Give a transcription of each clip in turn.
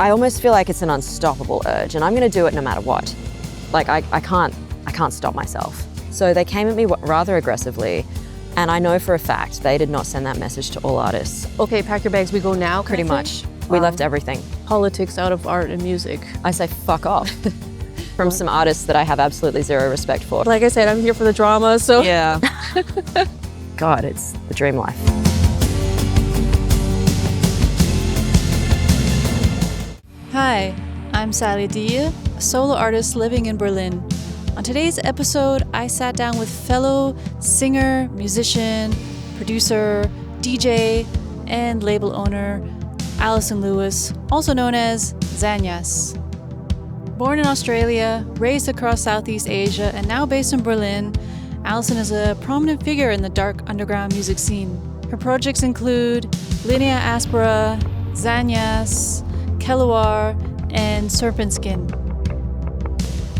I almost feel like it's an unstoppable urge, and I'm gonna do it no matter what. Like I can't stop myself. So they came at me rather aggressively, and I know for a fact they did not send that message to all artists. Okay, pack your bags, we go now. Pretty much. We left everything. Politics out of art and music. I say fuck off. From some artists that I have absolutely zero respect for. Like I said, I'm here for the drama, so. Yeah. God, it's the dream life. Hi, I'm Sally Dige, a solo artist living in Berlin. On today's episode, I sat down with fellow singer, musician, producer, DJ, and label owner Alison Lewis, also known as Zanias. Born in Australia, raised across Southeast Asia, and now based in Berlin, Alison is a prominent figure in the dark underground music scene. Her projects include Linea Aspera, Zanias, Keluar, and Serpentskin.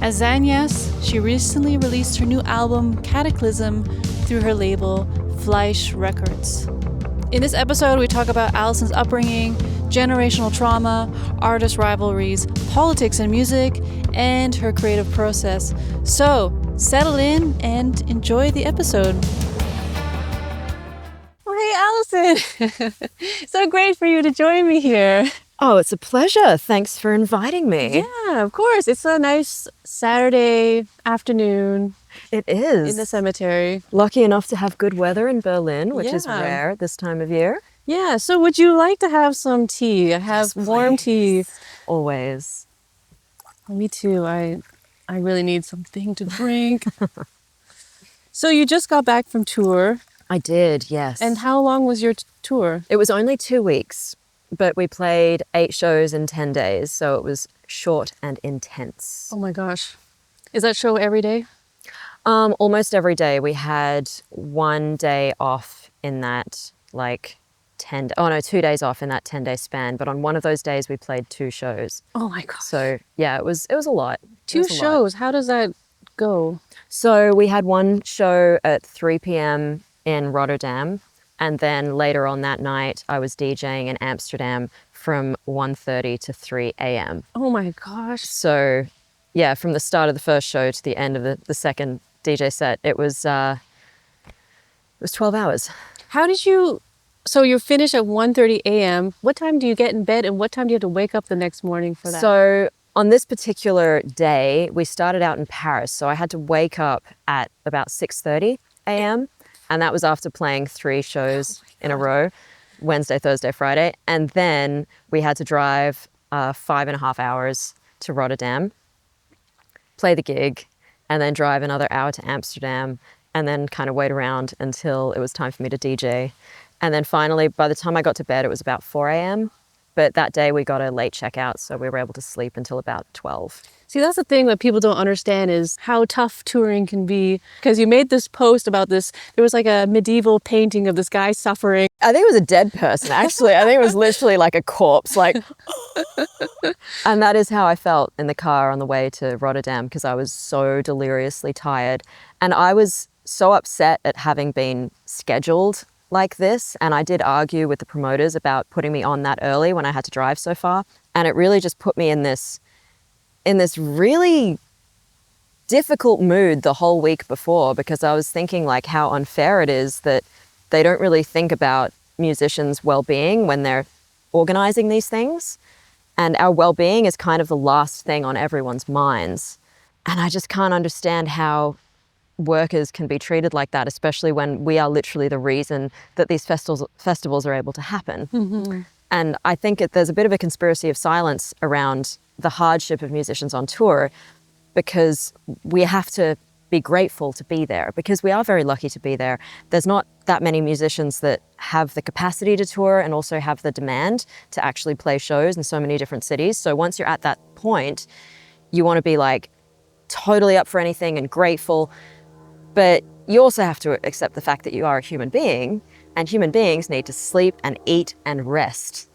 As Zanias, she recently released her new album Cataclysm through her label Fleisch Records. In this episode, we talk about Alison's upbringing, generational trauma, artist rivalries, politics and music, and her creative process. So, settle in and enjoy the episode. Oh, hey, Alison. So great for you to join me here. Oh, it's a pleasure. Thanks for inviting me. Yeah, of course. It's a nice Saturday afternoon. It is. In the cemetery. Lucky enough to have good weather in Berlin, which is Yeah. rare this time of year. Yeah, so would you like to have some tea? I have warm tea. Always. Me too. I really need something to drink. So you just got back from tour. I did, yes. And how long was your tour? It was only 2 weeks, but we played 8 shows in 10 days, so it was short and intense. Oh my gosh. Is that show every day? Almost every day. We had 1 day off in that 2 days off in that 10-day span, but on one of those days we played 2 shows. Oh my gosh. So yeah, it was a lot. Two shows. How does that go? So we had one show at 3 p.m. in Rotterdam, and then later on that night I was DJing in Amsterdam from 1:30 to 3 a.m. Oh my gosh. So yeah, from the start of the first show to the end of the second DJ set, it was 12 hours. How did you... So you finish at 1:30 a.m. What time do you get in bed and what time do you have to wake up the next morning for that? So on this particular day, we started out in Paris. So I had to wake up at about 6:30 a.m. And that was after playing 3 shows in a row, Wednesday, Thursday, Friday. And then we had to drive 5.5 hours to Rotterdam, play the gig, and then drive another hour to Amsterdam, and then kind of wait around until it was time for me to DJ. And then finally, by the time I got to bed, it was about 4 a.m. But that day we got a late checkout, so we were able to sleep until about 12. See, that's the thing that people don't understand is how tough touring can be. Because you made this post about this, there was like a medieval painting of this guy suffering. I think it was a dead person, actually. I think it was literally like a corpse, And that is how I felt in the car on the way to Rotterdam, because I was so deliriously tired. And I was so upset at having been scheduled like this, and I did argue with the promoters about putting me on that early when I had to drive so far, and it really just put me in this really difficult mood the whole week before, because I was thinking like how unfair it is that they don't really think about musicians' well-being when they're organizing these things, and our well-being is kind of the last thing on everyone's minds. And I just can't understand how workers can be treated like that, especially when we are literally the reason that these festivals are able to happen. Mm-hmm. And I think there's a bit of a conspiracy of silence around the hardship of musicians on tour, because we have to be grateful to be there, because we are very lucky to be there. There's not that many musicians that have the capacity to tour and also have the demand to actually play shows in so many different cities. So once you're at that point, you want to be like totally up for anything and grateful. But you also have to accept the fact that you are a human being, and human beings need to sleep and eat and rest.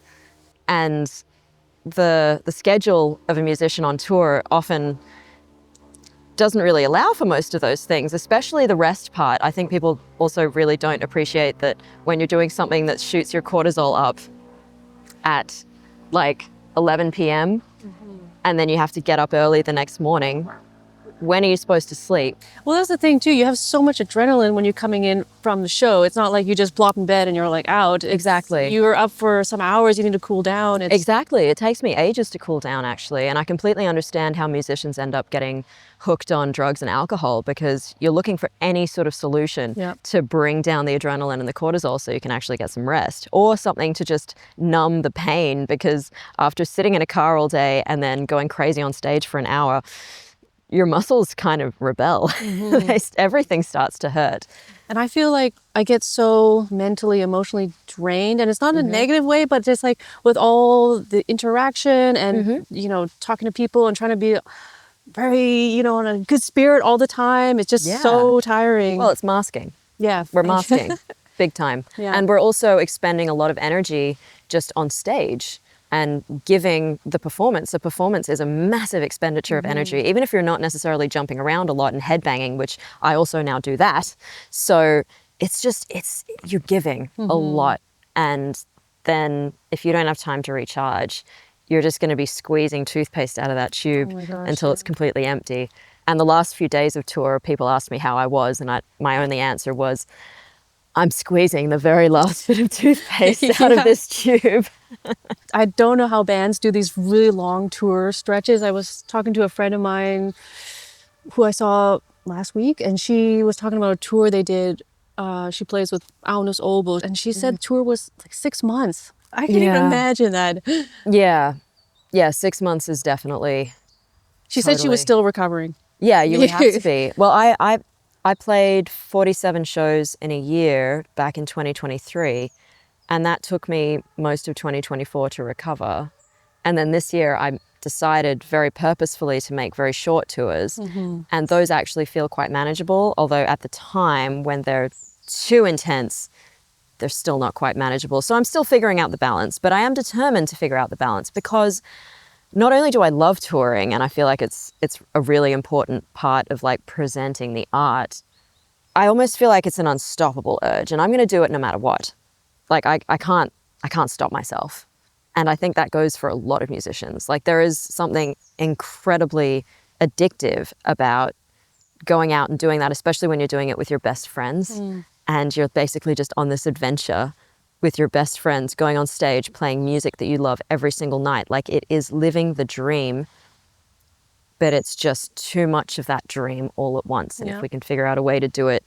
And the schedule of a musician on tour often doesn't really allow for most of those things, especially the rest part. I think people also really don't appreciate that when you're doing something that shoots your cortisol up at like 11 p.m. and then you have to get up early the next morning. When are you supposed to sleep? Well, that's the thing too. You have so much adrenaline when you're coming in from the show. It's not like you just plop in bed and you're like out. Exactly. You're up for some hours. You need to cool down. Exactly. It takes me ages to cool down, actually. And I completely understand how musicians end up getting hooked on drugs and alcohol, because you're looking for any sort of solution to bring down the adrenaline and the cortisol so you can actually get some rest, or something to just numb the pain, because after sitting in a car all day and then going crazy on stage for an hour, your muscles kind of rebel. Everything starts to hurt. And I feel like I get so mentally, emotionally drained, and it's not in a negative way, but just like with all the interaction and, you know, talking to people and trying to be very, you know, in a good spirit all the time. It's just so tiring. Well, it's masking. Yeah. We're masking big time. Yeah. And we're also expending a lot of energy just on stage and giving the performance. The performance is a massive expenditure of energy, even if you're not necessarily jumping around a lot and headbanging, which I also now do that. So you're giving a lot. And then if you don't have time to recharge, you're just going to be squeezing toothpaste out of that tube until it's completely empty. And the last few days of tour, people asked me how I was, and my only answer was, I'm squeezing the very last bit of toothpaste out of this tube. I don't know how bands do these really long tour stretches. I was talking to a friend of mine who I saw last week, and she was talking about a tour they did. She plays with Aunus Obel, and she said the tour was like 6 months. I can't even imagine that. Yeah, 6 months is definitely... She said she was still recovering. Yeah, you would have to be. Well, I played 47 shows in a year back in 2023, and that took me most of 2024 to recover. And then this year I decided very purposefully to make very short tours, and those actually feel quite manageable, although at the time when they're too intense, they're still not quite manageable. So I'm still figuring out the balance, but I am determined to figure out the balance, because not only do I love touring, and I feel like it's a really important part of like presenting the art, I almost feel like it's an unstoppable urge, and I'm going to do it no matter what. Like I can't stop myself. And I think that goes for a lot of musicians. Like there is something incredibly addictive about going out and doing that, especially when you're doing it with your best friends. And you're basically just on this adventure with your best friends, going on stage, playing music that you love every single night. Like it is living the dream, but it's just too much of that dream all at once. And if we can figure out a way to do it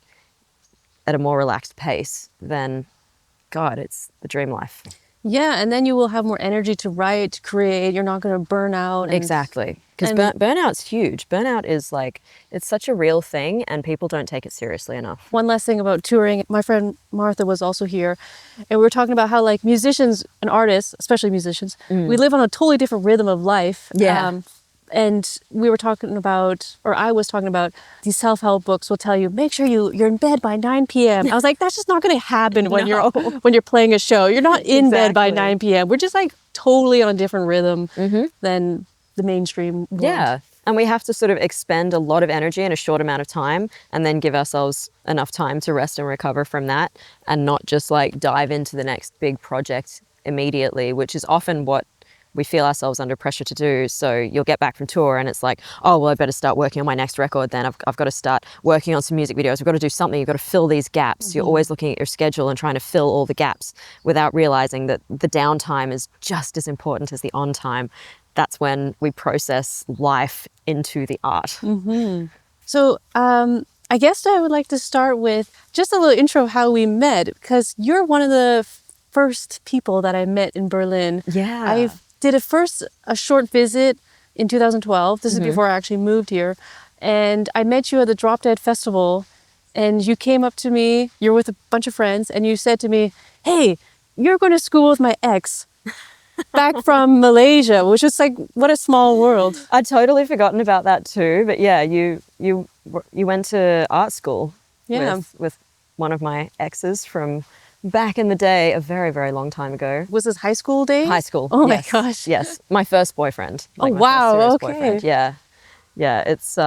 at a more relaxed pace, then God, it's the dream life. Yeah, and then you will have more energy to write, to create. You're not going to burn out. Exactly. Because burnout's huge. Burnout is like, it's such a real thing, and people don't take it seriously enough. One last thing about touring. My friend Martha was also here, and we were talking about how like musicians and artists, especially musicians, we live on a totally different rhythm of life. Yeah. And we were talking about, or I was talking about, these self-help books will tell you, make sure you're in bed by 9 p.m. I was like, that's just not going to happen when you're playing a show. You're not in bed by 9 p.m. We're just like totally on a different rhythm than the mainstream world. Yeah. And we have to sort of expend a lot of energy in a short amount of time, and then give ourselves enough time to rest and recover from that, and not just like dive into the next big project immediately, which is often what we feel ourselves under pressure to do. So you'll get back from tour and it's like, oh, well, I better start working on my next record then. I've got to start working on some music videos. We've got to do something. You've got to fill these gaps. You're always looking at your schedule and trying to fill all the gaps without realizing that the downtime is just as important as the on time. That's when we process life into the art. So I guess I would like to start with just a little intro of how we met, because you're one of the first people that I met in Berlin. Yeah. I did a short visit in 2012. This is before I actually moved here. And I met you at the Drop Dead Festival, and you came up to me, you're with a bunch of friends, and you said to me, hey, you're going to school with my ex back from Malaysia, which is like, what a small world. I'd totally forgotten about that too. But yeah, you went to art school with one of my exes from back in the day, a very, very long time ago. Was this high school days? High school. Oh yes. my gosh. Yes. My first boyfriend. Oh, wow. First serious Okay. boyfriend. Yeah. Yeah. It's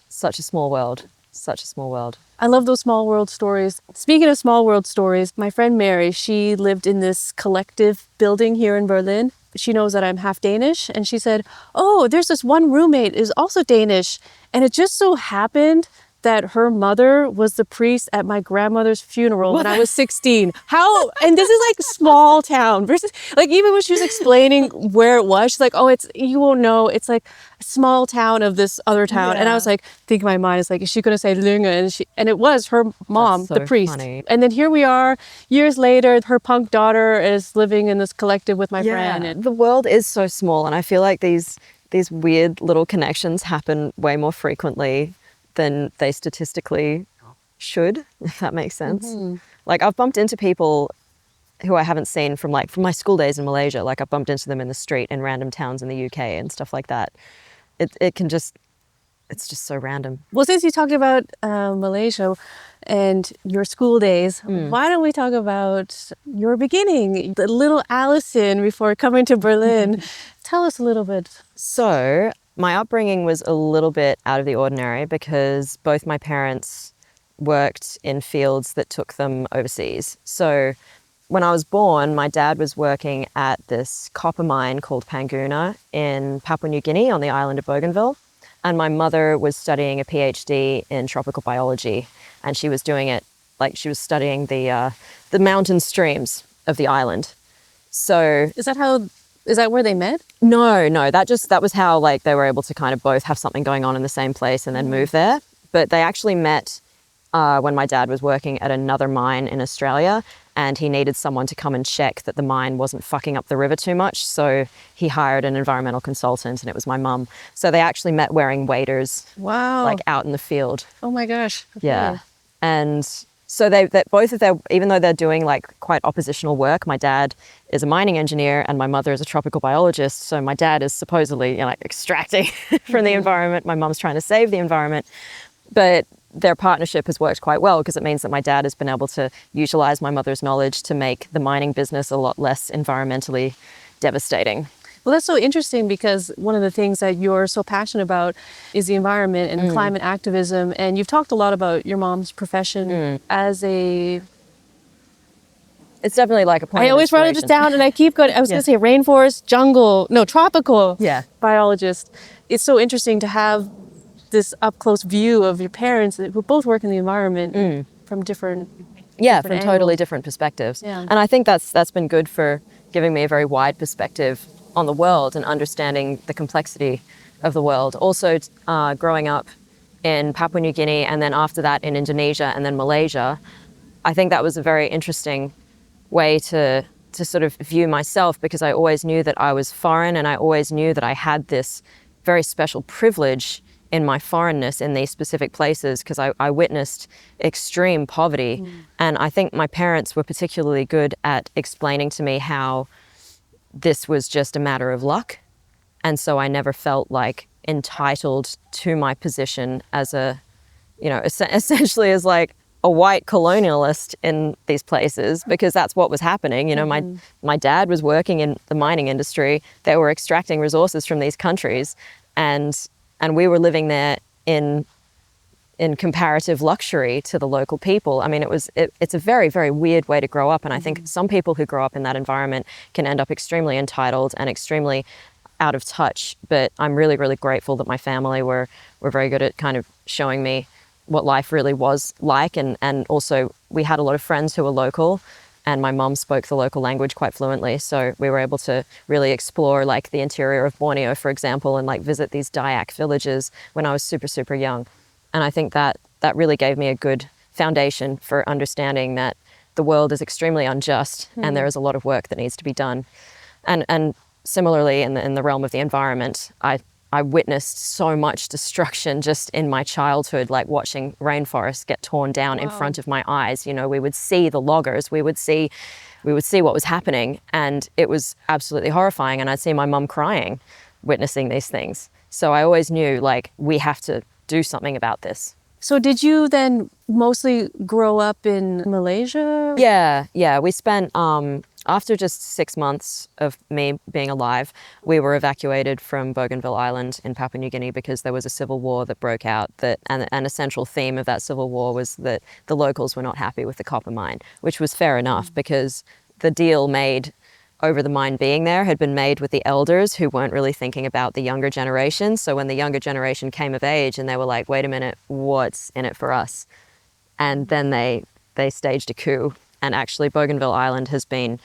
such a small world. Such a small world. I love those small world stories. Speaking of small world stories, my friend Mary, she lived in this collective building here in Berlin. she knows that I'm half Danish, and she said, oh, there's this one roommate is also Danish. And it just so happened that her mother was the priest at my grandmother's funeral when I was 16. How, and this is like small town versus, like, even when she was explaining where it was, she's like, oh, it's, you won't know, it's like a small town of this other town. And I was like, thinking in my mind, it's like, is she going to say Linea? And it was her mom, That's so the priest. funny. And then here we are, years later, her punk daughter is living in this collective with my friend. And The world is so small, and I feel like these weird little connections happen way more frequently than they statistically should, if that makes sense. Like, I've bumped into people who I haven't seen from my school days in Malaysia. Like, I've bumped into them in the street in random towns in the UK and stuff like that. It's just so random. well, since you talked about Malaysia and your school days, why don't we talk about your beginning, the little Alison before coming to Berlin? Tell us a little bit. So my upbringing was a little bit out of the ordinary because both my parents worked in fields that took them overseas. So when I was born, my dad was working at this copper mine called Panguna in Papua New Guinea on the island of Bougainville. And my mother was studying a PhD in tropical biology, and she was doing it, like, she was studying the mountain streams of the island. So Is that where they met? no, that was how, like, they were able to kind of both have something going on in the same place and then move there. But they actually met when my dad was working at another mine in Australia, and he needed someone to come and check that the mine wasn't fucking up the river too much. So he hired an environmental consultant, and it was my mum. So they actually met wearing waders, Wow. like, out in the field. Oh my gosh. Okay. Yeah. And so both of their, even though they're doing, like, quite oppositional work, my dad is a mining engineer and my mother is a tropical biologist. So my dad is supposedly, you know, like, extracting from the environment. My mum's trying to save the environment. But their partnership has worked quite well because it means that my dad has been able to utilize my mother's knowledge to make the mining business a lot less environmentally devastating. Well, that's so interesting because one of the things that you're so passionate about is the environment and climate activism. And you've talked a lot about your mom's profession as a... It's definitely like a point I of always wrote this inspiration. down and I keep going. I was going to say rainforest, tropical biologist. It's so interesting to have this up-close view of your parents who both work in the environment from different from angles. totally different perspectives. Yeah. And I think that's been good for giving me a very wide perspective on the world and understanding the complexity of the world. Also, growing up in Papua New Guinea and then after that in Indonesia and then Malaysia, I think that was a very interesting way to sort of view myself, because I always knew that I was foreign and I always knew that I had this very special privilege in my foreignness in these specific places, because I witnessed extreme poverty. And I think my parents were particularly good at explaining to me how this was just a matter of luck. And so I never felt like entitled to my position as a, you know, essentially as like a white colonialist in these places, because that's what was happening. You know, my dad was working in the mining industry. They were extracting resources from these countries, and we were living there in comparative luxury to the local people. I mean, it's a very, very weird way to grow up. And I think some people who grow up in that environment can end up extremely entitled and extremely out of touch. But I'm really, really grateful that my family were very good at kind of showing me what life really was like. And also we had a lot of friends who were local, and my mum spoke the local language quite fluently. So we were able to really explore like the interior of Borneo, for example, and like visit these Dayak villages when I was super, super young. And I think that really gave me a good foundation for understanding that the world is extremely unjust and there is a lot of work that needs to be done. And similarly, in the realm of the environment, I witnessed so much destruction just in my childhood, like watching rainforests get torn down in front of my eyes. You know, we would see the loggers, we would see what was happening, and it was absolutely horrifying. And I'd see my mum crying, witnessing these things. So I always knew, like, we have to do something about this. So did you then mostly grow up in Malaysia? Yeah. We spent, after just 6 months of me being alive, we were evacuated from Bougainville Island in Papua New Guinea because there was a civil war that broke out, and a central theme of that civil war was that the locals were not happy with the copper mine, which was fair enough because the deal made over the mine being there had been made with the elders who weren't really thinking about the younger generation. So when the younger generation came of age and they were like, wait a minute, what's in it for us? And then they staged a coup. And actually Bougainville Island has been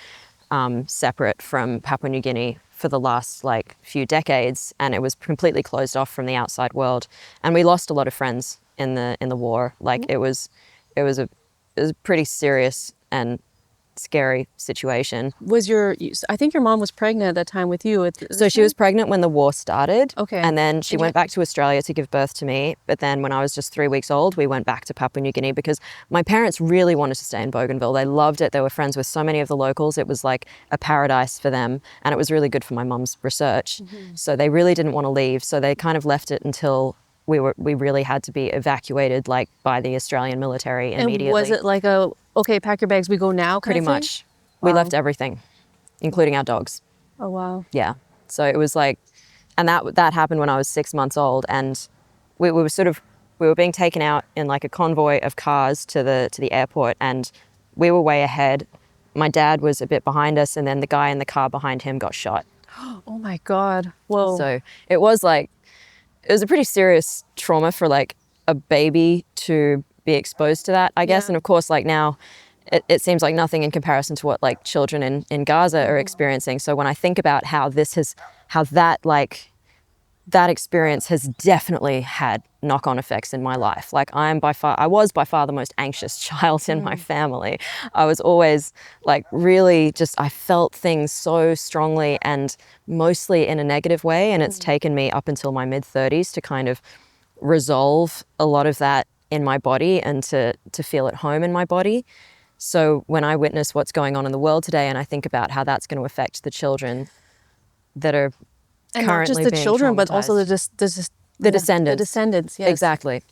separate from Papua New Guinea for the last like few decades, and it was completely closed off from the outside world. And we lost a lot of friends in the war. Like it was a pretty serious and scary situation. I think your mom was pregnant at that time with you. So she was pregnant when the war started. Okay. And then she went back to Australia to give birth to me. But then when I was just 3 weeks old, we went back to Papua New Guinea because my parents really wanted to stay in Bougainville. They loved it. They were friends with so many of the locals. It was like a paradise for them. And it was really good for my mum's research. So they really didn't want to leave. So they kind of left it until we really had to be evacuated like by the Australian military immediately. And was it like okay, pack your bags, we go now kind Pretty of thing? much. We left everything, including our dogs. Oh, wow. Yeah. So it was like, and that happened when I was 6 months old, and we were being taken out in like a convoy of cars to the airport, and we were way ahead. My dad was a bit behind us, and then the guy in the car behind him got shot. Oh my God. Whoa. So it was a pretty serious trauma for like a baby to be exposed to that, I guess. Yeah. And of course, like now, it seems like nothing in comparison to what like children in Gaza are experiencing. So when I think about how that experience has definitely had knock-on effects in my life. Like I was by far the most anxious child in my family. I was always like really just, I felt things so strongly and mostly in a negative way. And it's taken me up until my mid-30s to kind of resolve a lot of that in my body and to feel at home in my body. So when I witness what's going on in the world today and I think about how that's going to affect the children that are And currently not just the being children, but also traumatized. the descendants. The descendants, yes.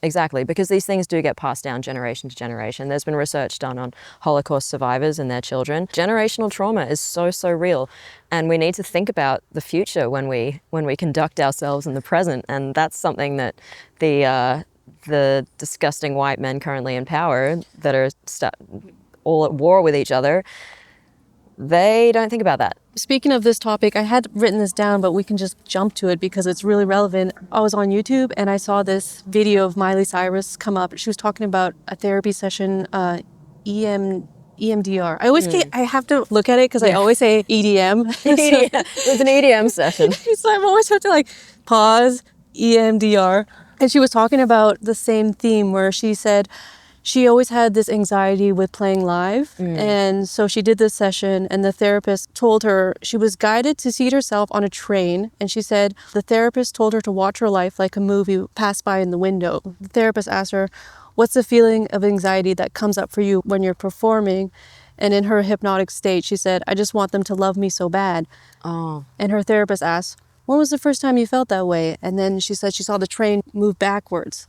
Exactly. Because these things do get passed down generation to generation. There's been research done on Holocaust survivors and their children. Generational trauma is so real. And we need to think about the future when we conduct ourselves in the present. And that's something that the disgusting white men currently in power that are all at war with each other, they don't think about that. Speaking of this topic, I had written this down, but we can just jump to it because it's really relevant. I was on YouTube and I saw this video of Miley Cyrus come up. She was talking about a therapy session, EMDR. I have to look at it because I always say EDM. It was an EDM session. So I've always had to like pause, EMDR. And she was talking about the same theme where she said she always had this anxiety with playing live. And so she did this session and the therapist told her she was guided to seat herself on a train. And she said the therapist told her to watch her life like a movie pass by in the window. The therapist asked her, what's the feeling of anxiety that comes up for you when you're performing? And in her hypnotic state, she said, I just want them to love me so bad. Oh. And her therapist asked, when was the first time you felt that way? And then she said she saw the train move backwards.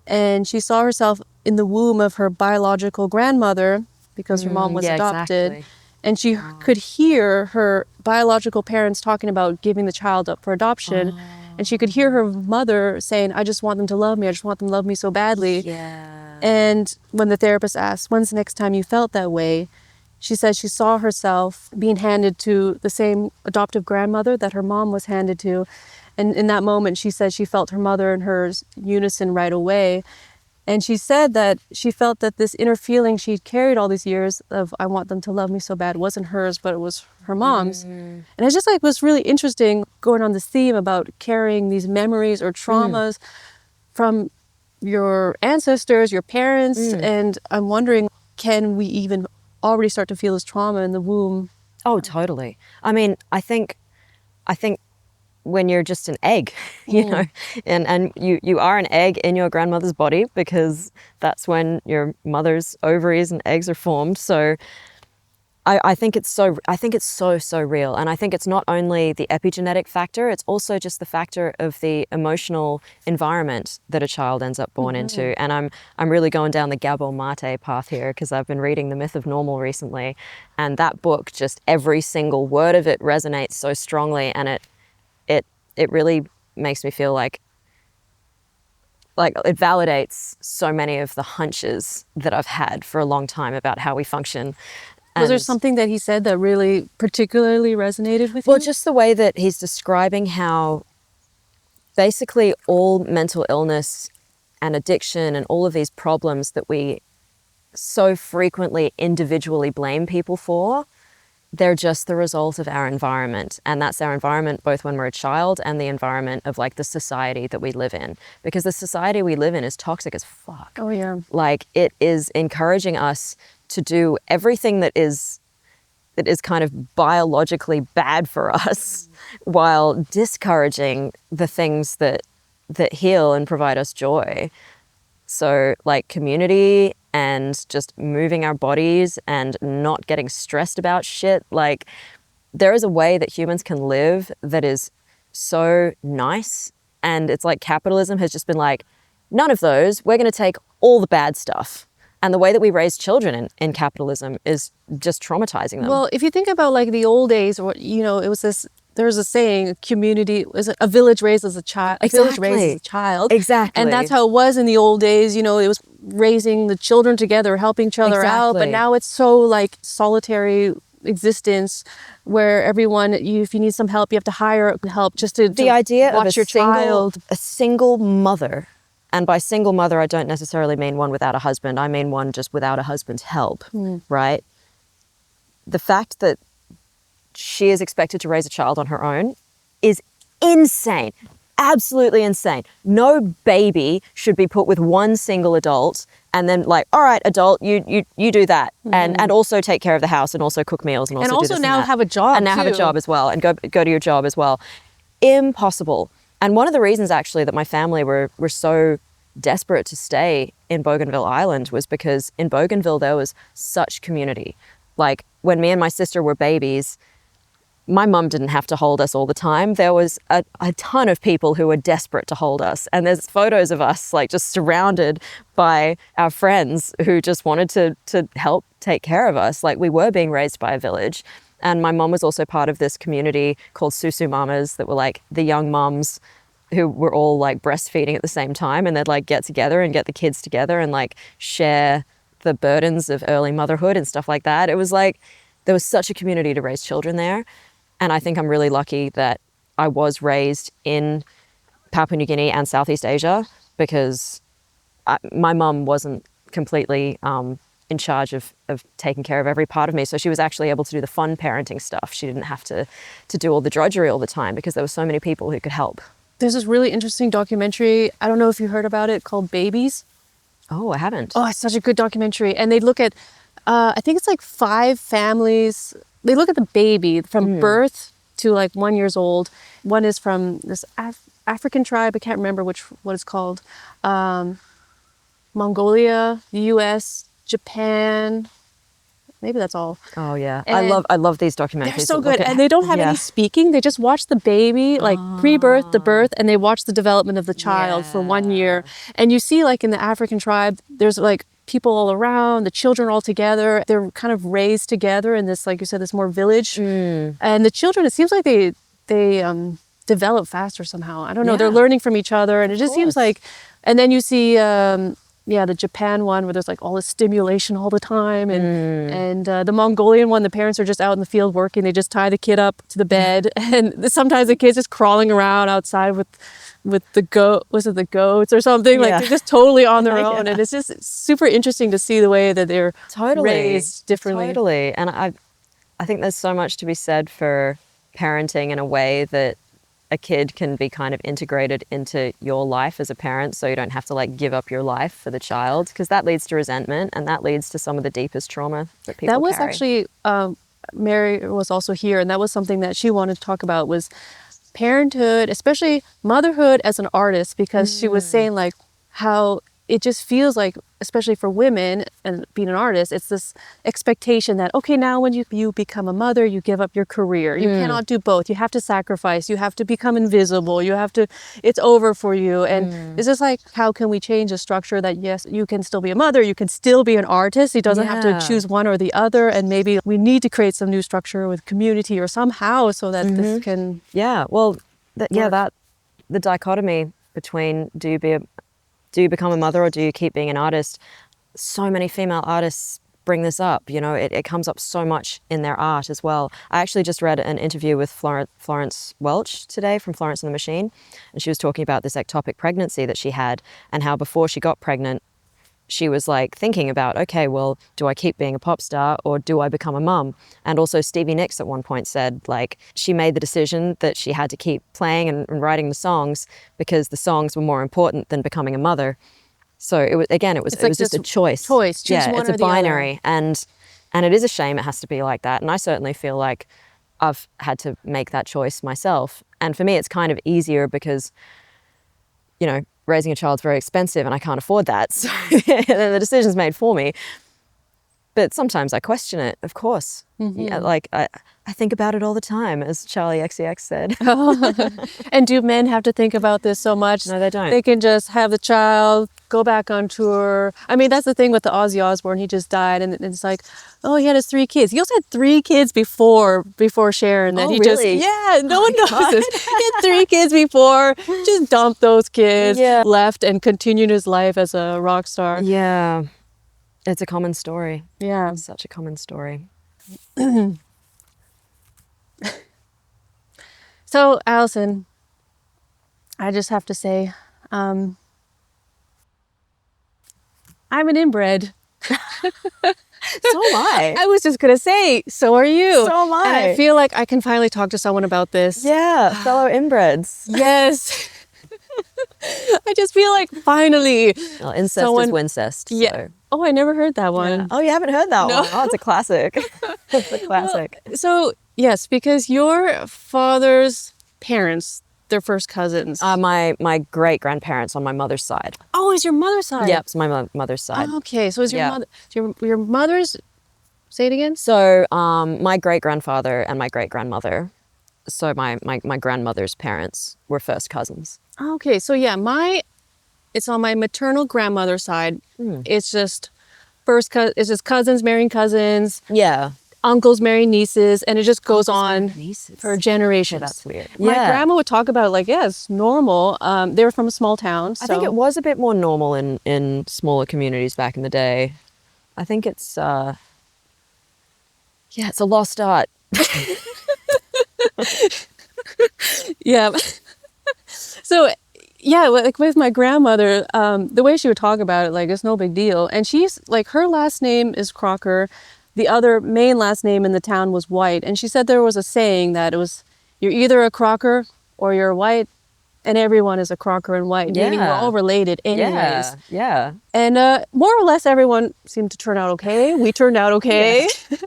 And she saw herself in the womb of her biological grandmother because her mom was adopted. Exactly. And she could hear her biological parents talking about giving the child up for adoption. And she could hear her mother saying, I just want them to love me. I just want them to love me so badly. Yeah. And when the therapist asked, when's the next time you felt that way? She said she saw herself being handed to the same adoptive grandmother that her mom was handed to. And in that moment, she said she felt her mother and hers unison right away. And she said that she felt that this inner feeling she'd carried all these years of, I want them to love me so bad, wasn't hers, but it was her mom's. And it just like was really interesting going on this theme about carrying these memories or traumas from your ancestors, your parents. And I'm wondering, can we even already start to feel this trauma in the womb? Oh, totally. I mean, I think when you're just an egg, you know, and you are an egg in your grandmother's body because that's when your mother's ovaries and eggs are formed. So I think it's so real. And I think it's not only the epigenetic factor, it's also just the factor of the emotional environment that a child ends up born into. And I'm really going down the Gabor Mate path here because I've been reading The Myth of Normal recently. And that book, just every single word of it resonates so strongly. And it really makes me feel like it validates so many of the hunches that I've had for a long time about how we function. Was there And- something that he said that really particularly resonated with Well, you? just the way that he's describing how basically all mental illness and addiction and all of these problems that we so frequently individually blame people for, they're just the result of our environment. And that's our environment both when we're a child and the environment of like the society that we live in. Because the society we live in is toxic as fuck. Oh, yeah. Like it is encouraging us to do everything that is kind of biologically bad for us while discouraging the things that heal and provide us joy. So like community and just moving our bodies and not getting stressed about shit. Like there is a way that humans can live that is so nice. And it's like capitalism has just been like, none of those, we're going to take all the bad stuff. And the way that we raise children in capitalism is just traumatizing them. Well, if you think about like the old days, or you know, it was this. There's a saying: community is a village raises a child. A village raises a child. Exactly. And that's how it was in the old days. You know, it was raising the children together, helping each other out. But Exactly. now it's so like solitary existence, where everyone, if you need some help, you have to hire help just to The idea watch of your child. a single mother, and by single mother, I don't necessarily mean one without a husband. I mean one just without a husband's help, right? The fact that she is expected to raise a child on her own is insane. Absolutely insane. No baby should be put with one single adult and then like, all right, adult, you do that. And also take care of the house and also cook meals and also do this and now that. have a job And now have a too. job as well and go to your job as well. Impossible. And one of the reasons actually that my family were so desperate to stay in Bougainville Island was because in Bougainville there was such community. Like when me and my sister were babies, my mum didn't have to hold us all the time. There was a ton of people who were desperate to hold us. And there's photos of us like just surrounded by our friends who just wanted to help take care of us. Like we were being raised by a village. And my mum was also part of this community called Susu Mamas that were like the young mums who were all like breastfeeding at the same time. And they'd like get together and get the kids together and like share the burdens of early motherhood and stuff like that. It was like, there was such a community to raise children there. And I think I'm really lucky that I was raised in Papua New Guinea and Southeast Asia because my mum wasn't completely in charge of taking care of every part of me. So she was actually able to do the fun parenting stuff. She didn't have to do all the drudgery all the time because there were so many people who could help. There's this really interesting documentary. I don't know if you heard about it, called Babies. Oh, I haven't. Oh, it's such a good documentary. And they look at, I think it's like 5 families. They look at the baby from birth to like 1 year old. One is from this African tribe. I can't remember what it's called. Mongolia, the US, Japan. Maybe that's all. Oh yeah, And I love these documentaries. They're so that look good. at- And they don't have yeah. any speaking. They just watch the baby, like pre-birth, the birth, and they watch the development of the child for 1 year. And you see like in the African tribe, there's like people all around, the children all together. They're kind of raised together in this, like you said, this more village. And the children, it seems like they develop faster somehow. I don't know. Yeah. They're learning from each other. And it just seems course. like, and then you see, the Japan one where there's like all this stimulation all the time, and the Mongolian one, the parents are just out in the field working. They just tie the kid up to the bed, and sometimes the kid's just crawling around outside with the goat. Was it the goats or something? Like Yeah. they're just totally on their own, and it's just super interesting to see the way that they're raised differently. Totally. And I think there's so much to be said for parenting in a way that a kid can be kind of integrated into your life as a parent, so you don't have to like give up your life for the child, because that leads to resentment and that leads to some of the deepest trauma that people That was carry. actually Mary was also here, and that was something that she wanted to talk about, was parenthood, especially motherhood as an artist, because she was saying like how it just feels like, especially for women and being an artist, it's this expectation that, okay, now when you become a mother, you give up your career. You cannot do both. You have to sacrifice. You have to become invisible. You have to, it's over for you. And it's just like, how can we change a structure that, yes, you can still be a mother, you can still be an artist. It doesn't have to Yeah. choose one or the other. And maybe we need to create some new structure with community or somehow so that this can... Yeah, well, work. the dichotomy between do you become a mother or do you keep being an artist? So many female artists bring this up. You know, it comes up so much in their art as well. I actually just read an interview with Florence Welch today from Florence and the Machine, and she was talking about this ectopic pregnancy that she had and how before she got pregnant, she was like thinking about, okay, well, do I keep being a pop star or do I become a mum? And also Stevie Nicks at one point said like she made the decision that she had to keep playing and writing the songs because the songs were more important than becoming a mother. So it was just a choice. Choose yeah, one it's or a the other. binary, and it is a shame it has to be like that. And I certainly feel like I've had to make that choice myself. And for me, it's kind of easier because, you know, raising a child's very expensive and I can't afford that. So then the decision's made for me. But sometimes I question it, of course. Yeah, like I think about it all the time, as Charlie XCX said. And do men have to think about this so much? No, they don't. They can just have the child, go back on tour. I mean, that's the thing with the Ozzy Osbourne. He just died, and it's like, oh, he had his 3 kids. He also had 3 kids before Sharon. That Oh, he really? No one knows this. He had 3 kids before, just dumped those kids, left, and continued his life as a rock star. Yeah. It's a common story. Yeah. It's such a common story. So, Alison, I just have to say, I'm an inbred. So am I. I was just going to say, so are you. So am I. And I feel like I can finally talk to someone about this. Yeah, fellow inbreds. Yes. I just feel like finally. Well, incest Someone- is wincest. Yeah. So. Oh, I never heard that one. Yeah. Oh, you haven't heard that No. one? Oh, it's a classic. It's a classic. So, yes, because your father's parents, they're first cousins. My great-grandparents on my mother's side. Oh, it's your mother's side? Yep, it's my mother's side. Oh, okay, so is your Yeah. mother, your mother's, say it again? So my great-grandfather and my great-grandmother, so my grandmother's parents were first cousins. Okay, so yeah, it's on my maternal grandmother's side. It's just it's just cousins marrying cousins, Yeah. uncles marrying nieces, and it just goes on Nieces. for generations. That's weird. My grandma would talk about it like, yeah, it's normal. They were from a small town. So. I think it was a bit more normal in smaller communities back in the day. I think it's it's a lost art. Yeah. So, yeah, like with my grandmother, the way she would talk about it, like, it's no big deal. And she's like, her last name is Crocker. The other main last name in the town was White. And she said there was a saying that it was, you're either a Crocker or you're White, and everyone is a Crocker and White, meaning we're all related anyways. Yeah. And more or less everyone seemed to turn out okay. We turned out okay. Yeah.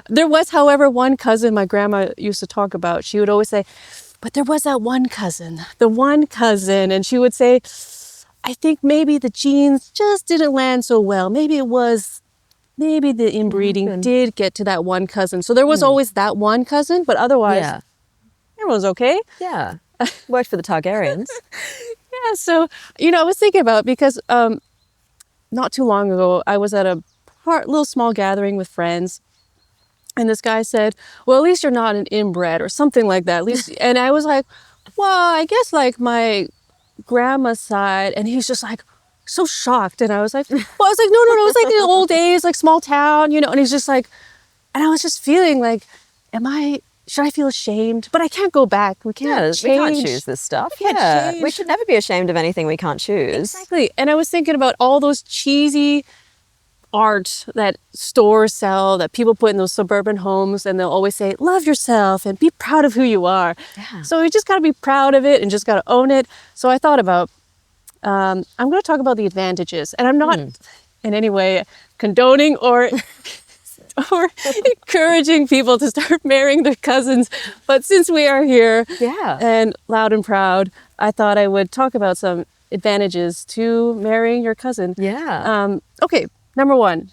There was, however, one cousin my grandma used to talk about. She would always say, but there was that one cousin, and she would say, I think maybe the genes just didn't land so well. Maybe the inbreeding did get to that one cousin. So there was always that one cousin, but otherwise, everyone's okay. Yeah. Worked for the Targaryens. Yeah, so, I was thinking about, because not too long ago, I was at a little small gathering with friends, and this guy said, well, at least you're not an inbred or something like that. At least, and I was like, well, I guess like my grandma's side, and he was just like so shocked, and I was like, no, it was like the old days, like small town, and he's just like, and I was just feeling like, should I feel ashamed? But I can't go back. We can't change. We can't choose this stuff. We should never be ashamed of anything we can't choose. Exactly. And I was thinking about all those cheesy art that stores sell, that people put in those suburban homes, and they'll always say, love yourself and be proud of who you are. Yeah. So you just got to be proud of it and just got to own it. So I thought about, I'm going to talk about the advantages, and I'm not in any way condoning or encouraging people to start marrying their cousins. But since we are here and loud and proud, I thought I would talk about some advantages to marrying your cousin. Yeah. Okay, number one,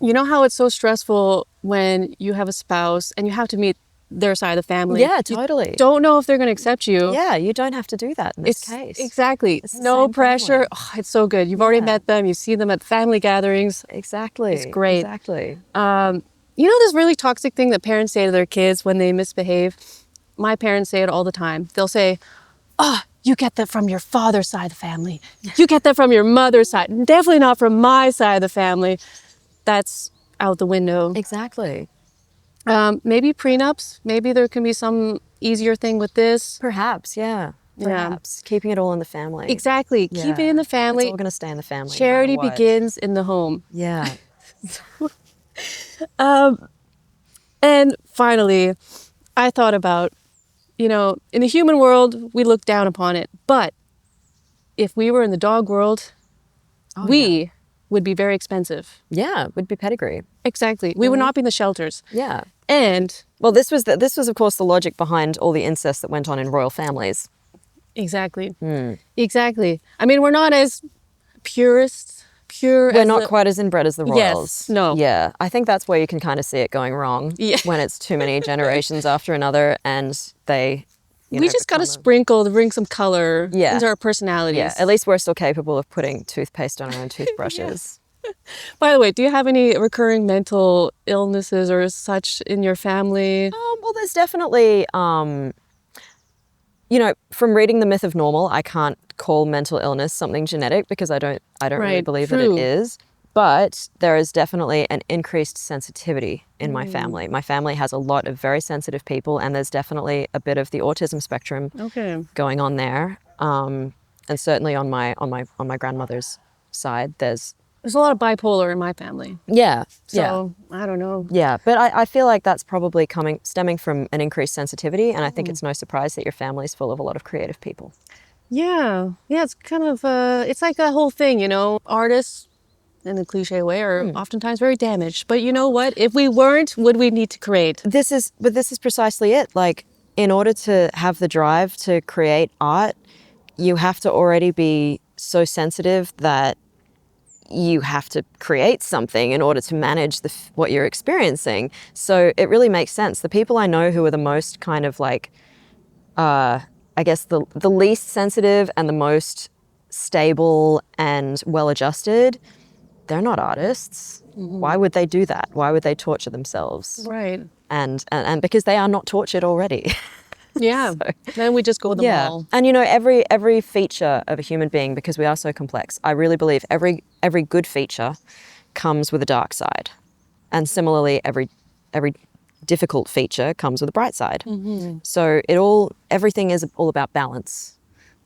you know how it's so stressful when you have a spouse and you have to meet their side of the family? Yeah, totally. You don't know if they're going to accept you. Yeah, you don't have to do that in this case. Exactly. It's the No same pressure. family. Oh, it's so good. You've already met them. You see them at family gatherings. Exactly. It's great. Exactly. This really toxic thing that parents say to their kids when they misbehave? My parents say it all the time. They'll say, oh, you get that from your father's side of the family. You get that from your mother's side. Definitely not from my side of the family. that's out the window. Exactly. Maybe prenups. Maybe there can be some easier thing with this. Perhaps, yeah. Perhaps. Keeping it all in the family. Exactly. Yeah. Keep it in the family. It's all going to stay in the family. Charity no matter what. begins in the home. Yeah. And finally, I thought about, in the human world, we look down upon it. But if we were in the dog world, we would be very expensive. Yeah, would be pedigree. Exactly. We would not be in the shelters. Yeah. And Well, this was of course the logic behind all the incest that went on in royal families. exactly. Exactly. I mean, we're not as pure We're as not quite as inbred as the royals. Yes, no. Yeah, I think that's where you can kind of see it going wrong. Yeah. When it's too many generations after another, and they. we just got to sprinkle to bring some color into our personalities. Yeah, at least we're still capable of putting toothpaste on our own toothbrushes. By the way, do you have any recurring mental illnesses or such in your family? Well, there's definitely, from reading The Myth of Normal, I can't call mental illness something genetic because I don't really Right, believe true. that it is. But there is definitely an increased sensitivity in my family. My family has a lot of very sensitive people, and there's definitely a bit of the autism spectrum Okay. going on there. And certainly on my grandmother's side, there's There's a lot of bipolar in my family. So I don't know. Yeah, but I feel like that's probably stemming from an increased sensitivity, and I think it's no surprise that your family's full of a lot of creative people. Yeah. Yeah, it's kind of, it's like a whole thing, artists in a cliche way are oftentimes very damaged. But you know what? If we weren't, would we need to create? This is precisely it. Like, in order to have the drive to create art, you have to already be so sensitive that you have to create something in order to manage what you're experiencing. So it really makes sense. The people I know who are the most kind of like, I guess the least sensitive and the most stable and well-adjusted, they're not artists. Why would they do that? Why would they torture themselves? Right. And because they are not tortured already. Yeah. Then we just go with the mall. And every feature of a human being, because we are so complex, I really believe every good feature comes with a dark side. And similarly, every difficult feature comes with a bright side. So everything is all about balance.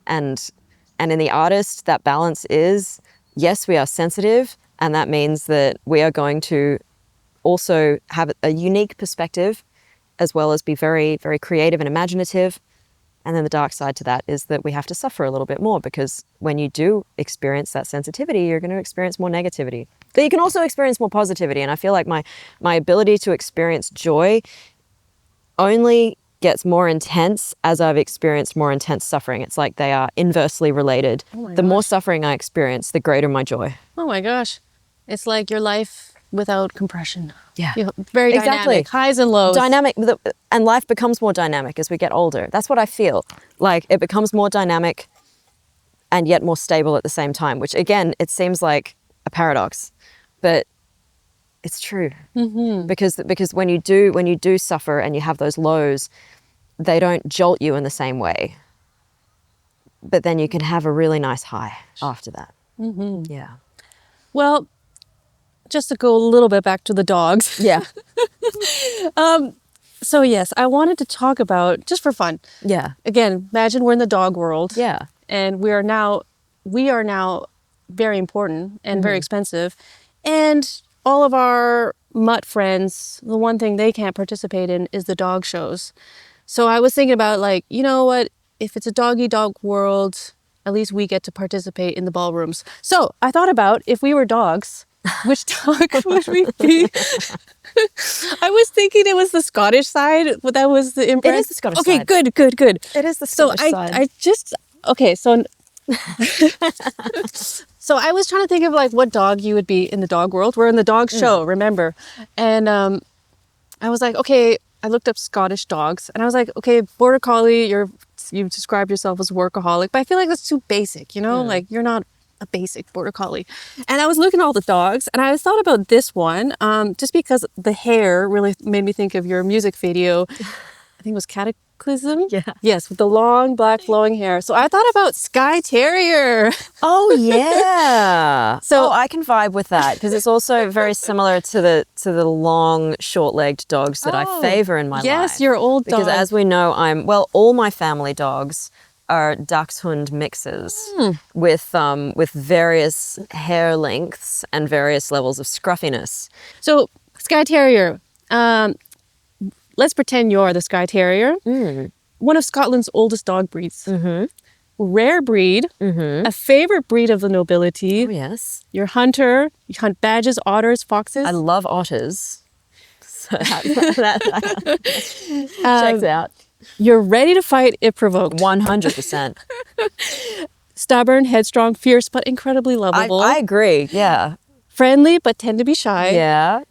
And in the artist, that balance is, yes, we are sensitive, and that means that we are going to also have a unique perspective, as well as be very, very creative and imaginative. And then the dark side to that is that we have to suffer a little bit more, because when you do experience that sensitivity, you're going to experience more negativity. But you can also experience more positivity. And I feel like my ability to experience joy only gets more intense as I've experienced more intense suffering. It's like they are inversely related. The more suffering I experience, the greater my joy. Oh my gosh. It's like your life without compression. Yeah. Very Exactly. dynamic, highs and lows. Dynamic, and life becomes more dynamic as we get older. That's what I feel. Like, it becomes more dynamic and yet more stable at the same time, which again, it seems like a paradox, but it's true. Because when you do suffer and you have those lows, they don't jolt you in the same way. But then you can have a really nice high after that. Yeah. Well, just to go a little bit back to the dogs. Yeah. So yes, I wanted to talk about, just for fun. Yeah. Again, imagine we're in the dog world. Yeah. And we are now very important and very expensive. And all of our mutt friends, the one thing they can't participate in is the dog shows. So I was thinking about, like, you know what? If it's a dog world, at least we get to participate in the ballrooms. So I thought about, if we were dogs, which dog would we be? I was thinking it was the Scottish side, but that was the inbred. It is the Scottish side. Okay, good. It is the Scottish side. So I was trying to think of, like, what dog you would be in the dog world. We're in the dog show, remember? And I was like, okay, I looked up Scottish dogs, and I was like, okay, border collie, you've described yourself as workaholic, but I feel like that's too basic, like, you're not a basic border collie. And I was looking at all the dogs, and I thought about this one, just because the hair really made me think of your music video. I think it was cataclysm. Yeah. Yes, with the long black flowing hair. So I thought about Skye Terrier. Oh yeah. So- So I can vibe with that because it's also very similar to the long, short-legged dogs that I favor in my life. Yes, your old dog. Because as we know, all my family dogs are Dachshund mixes with various hair lengths and various levels of scruffiness. So Skye Terrier. Let's pretend you're the Skye Terrier. One of Scotland's oldest dog breeds. Rare breed. A favorite breed of the nobility. Oh yes. You're a hunter. You hunt badgers, otters, foxes. I love otters. So that checks out. You're ready to fight if provoked. 100%. Stubborn, headstrong, fierce, but incredibly lovable. I agree. Yeah. Friendly, but tend to be shy.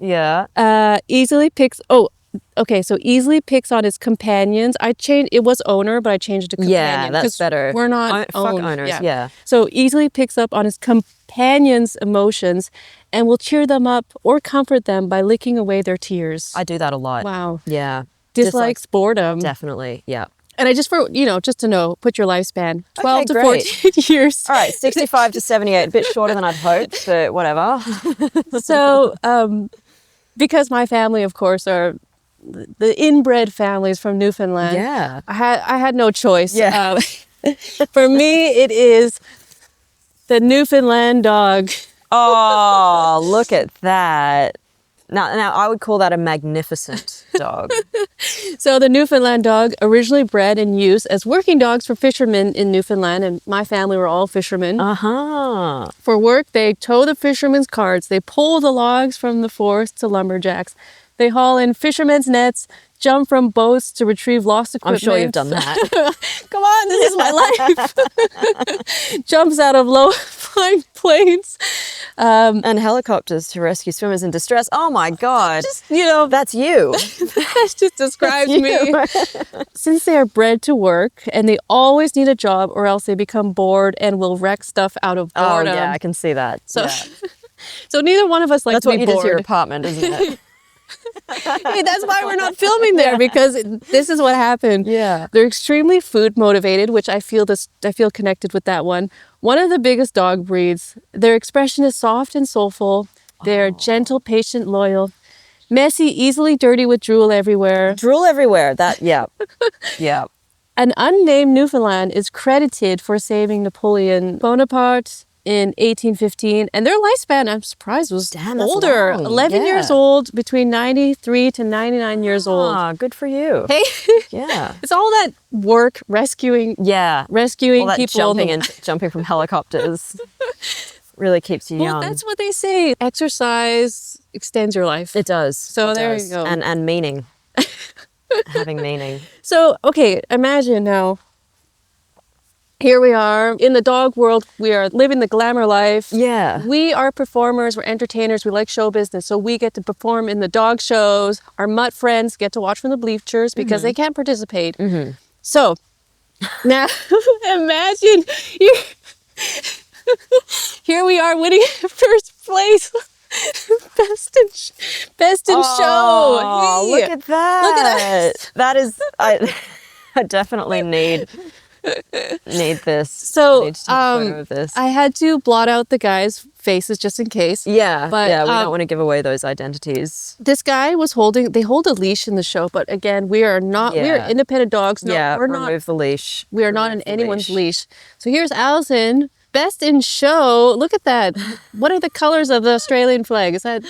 Yeah. Easily picks. Oh, okay. So easily picks on its companions. I changed. It was owner, but I changed it to companion. Yeah, that's 'cause better. We're not Fuck owned. owners. Yeah. So easily picks up on its companions' emotions, and will cheer them up or comfort them by licking away their tears. I do that a lot. Wow. Yeah. Dislikes boredom. Definitely. Yeah. And I just just to know, put your lifespan 12 to great. 14 years. All right, 65 to 78, a bit shorter than I'd hoped, but whatever. So, because my family, of course, are the inbred families from Newfoundland. Yeah. I had no choice. Yeah. For me, it is the Newfoundland dog. Oh, look at that. Now I would call that a magnificent dog. So the Newfoundland dog, originally bred and used as working dogs for fishermen in Newfoundland, and my family were all fishermen. Uh-huh. For work, they tow the fishermen's carts. They pull the logs from the forest to lumberjacks. They haul in fishermen's nets, jump from boats to retrieve lost I'm equipment. sure you've done that. Come on, this is my life. Jumps out of low-flying planes. And helicopters to rescue swimmers in distress. Oh my God. That's you. That just describes That's me. you. Since they are bred to work and they always need a job or else they become bored and will wreck stuff out of Oh boredom. yeah, I can see that. So, Yeah. so neither one of us likes That's to what be you do bored. to your apartment, isn't it? Hey, that's why we're not filming there, because this is what happened. Yeah. They're extremely food motivated, which I feel connected with that one. One of the biggest dog breeds. Their expression is soft and soulful. They're gentle, patient, loyal, messy, easily dirty with drool everywhere. Drool everywhere. Yeah. Yeah. An unnamed Newfoundland is credited for saving Napoleon Bonaparte in 1815, and their lifespan, I'm surprised, was Damn, that's older. long. 11 years Yeah. old, between 93 to 99 years old. Ah, good for you. Hey, Yeah. it's all that work rescuing Yeah. rescuing All that people. on the- jumping from helicopters really keeps you Well, young. that's what they say. Exercise extends your life. It does. So It there does. you go. And meaning. Having meaning. So, okay, imagine now. Here we are in the dog world. We are living the glamour life. Yeah. We are performers. We're entertainers. We like show business. So we get to perform in the dog shows. Our mutt friends get to watch from the bleachers because they can't participate. So now imagine here we are winning first place. Best in show. Oh, Hey. look at that. Look at that. That is, I definitely need this. So, I need to take a photo of this. I had to blot out the guys' faces just in case. Yeah, but, we don't want to give away those identities. This guy was they hold a leash in the show, but again, we are Yeah. independent dogs. No, Yeah, we're not. remove the leash. We are not on Remove the anyone's leash. So here's Alison, best in show. Look at that. What are the colors of the Australian flag? Is that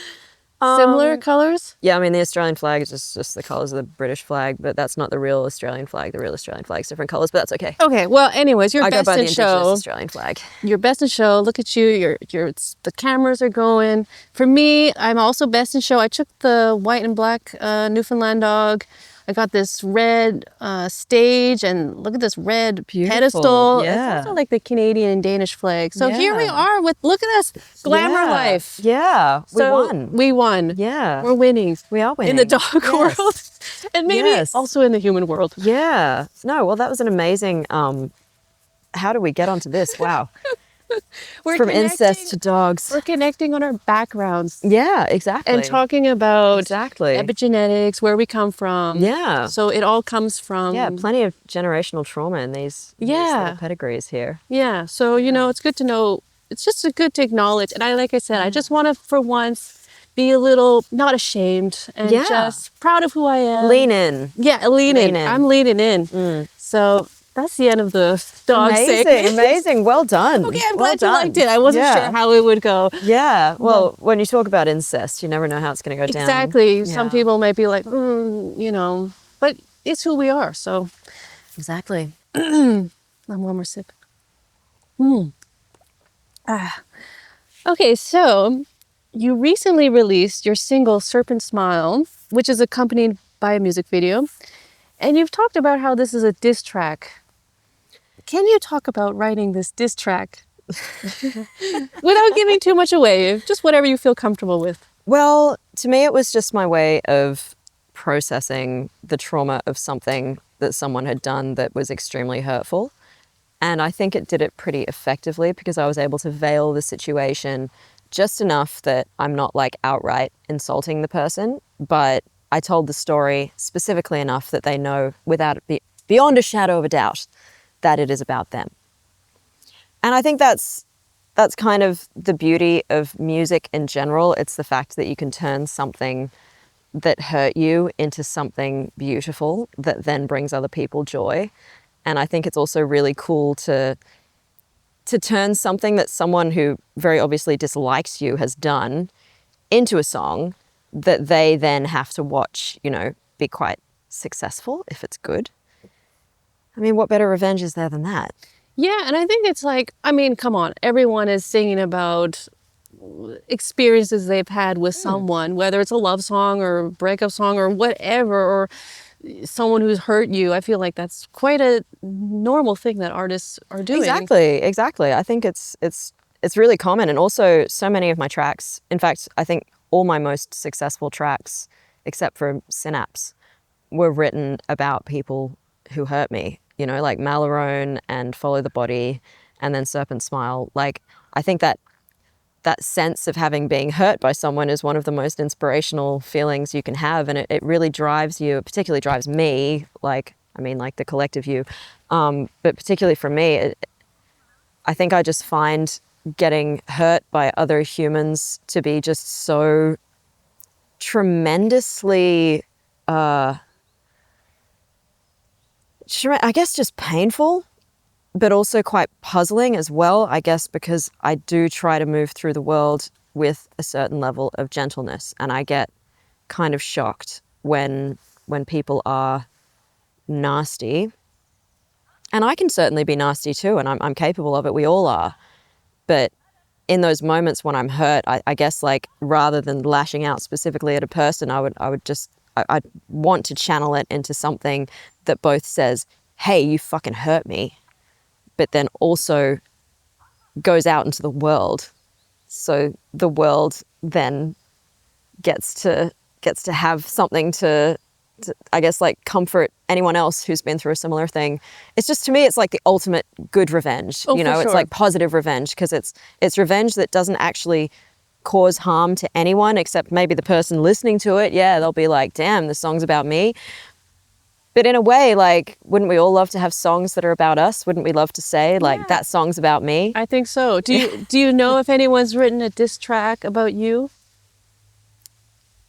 similar colors? Yeah, I mean, the Australian flag is just the colours of the British flag, but that's not the real Australian flag. The real Australian flag's different colours, but that's okay. Okay. Well, anyways, you're I go best by the in Indigenous show. Australian flag. You're best in show. Look at you. The cameras are going. For me, I'm also best in show. I took the white and black Newfoundland dog. I got this red stage, and look at this red Beautiful, pedestal. yeah. It's also like the Canadian and Danish flag. So here we Yeah. are look at us, glamour Yeah. life. Yeah, we So won. We won. Yeah, We're winning. we are winning. In the dog Yes. world. And maybe Yes. also in the human world. Yeah. No, well, that was an amazing. How do we get onto this? Wow. We're From incest to dogs. We're connecting on our backgrounds Yeah, exactly. and talking about exactly. epigenetics, where we come from. Yeah. So it all comes from. Yeah, plenty of generational trauma in these little pedigrees here. Yeah. So, it's good to know. It's just good to acknowledge. And like I said, I just want to, for once, be a little not ashamed and just proud of who I am. Lean in. Yeah, lean in. I'm leaning in. So that's the end of the dog segment. Amazing. Well done. Okay, I'm glad you liked it. I wasn't sure how it would go. Yeah. Well, when you talk about incest, you never know how it's going to go down. Exactly. Some people might be like, but it's who we are. So exactly. One more sip. Okay, so you recently released your single Serpent Smile, which is accompanied by a music video. And you've talked about how this is a diss track. Can you talk about writing this diss track without giving too much away? Just whatever you feel comfortable with. Well, to me, it was just my way of processing the trauma of something that someone had done that was extremely hurtful. And I think it did it pretty effectively because I was able to veil the situation just enough that I'm not like outright insulting the person, but I told the story specifically enough that they know without beyond a shadow of a doubt that it is about them. And I think that's kind of the beauty of music in general. It's the fact that you can turn something that hurt you into something beautiful that then brings other people joy. And I think it's also really cool to turn something that someone who very obviously dislikes you has done into a song that they then have to watch, be quite successful if it's good. I mean, what better revenge is there than that? Yeah, and I think it's like, come on, everyone is singing about experiences they've had with someone, whether it's a love song or a breakup song or whatever, or someone who's hurt you. I feel like that's quite a normal thing that artists are doing. Exactly. I think it's really common. And also so many of my tracks, in fact, I think all my most successful tracks, except for Synapse, were written about people who hurt me, like Malarone and Follow the Body and then Serpent Smile. Like, I think that sense of having been hurt by someone is one of the most inspirational feelings you can have. And it really drives you, it particularly drives me, like the collective you. But particularly for me, I think I just find getting hurt by other humans to be just so tremendously, I guess just painful, but also quite puzzling as well, I guess, because I do try to move through the world with a certain level of gentleness. And I get kind of shocked when people are nasty. And I can certainly be nasty too, and I'm capable of it. We all are. But in those moments when I'm hurt, I guess, like, rather than lashing out specifically at a person, I would want to channel it into something that both says, hey, you fucking hurt me, but then also goes out into the world. So the world then gets to have something to I guess, like, comfort anyone else who's been through a similar thing. It's just, to me, it's like the ultimate good revenge. It's like positive revenge, because it's revenge that doesn't actually cause harm to anyone except maybe the person listening to it. Yeah, they'll be like, damn, the song's about me. But in a way, like, wouldn't we all love to have songs that are about us? Wouldn't we love to say, like, that song's about me? I think so. Do you know if anyone's written a diss track about you?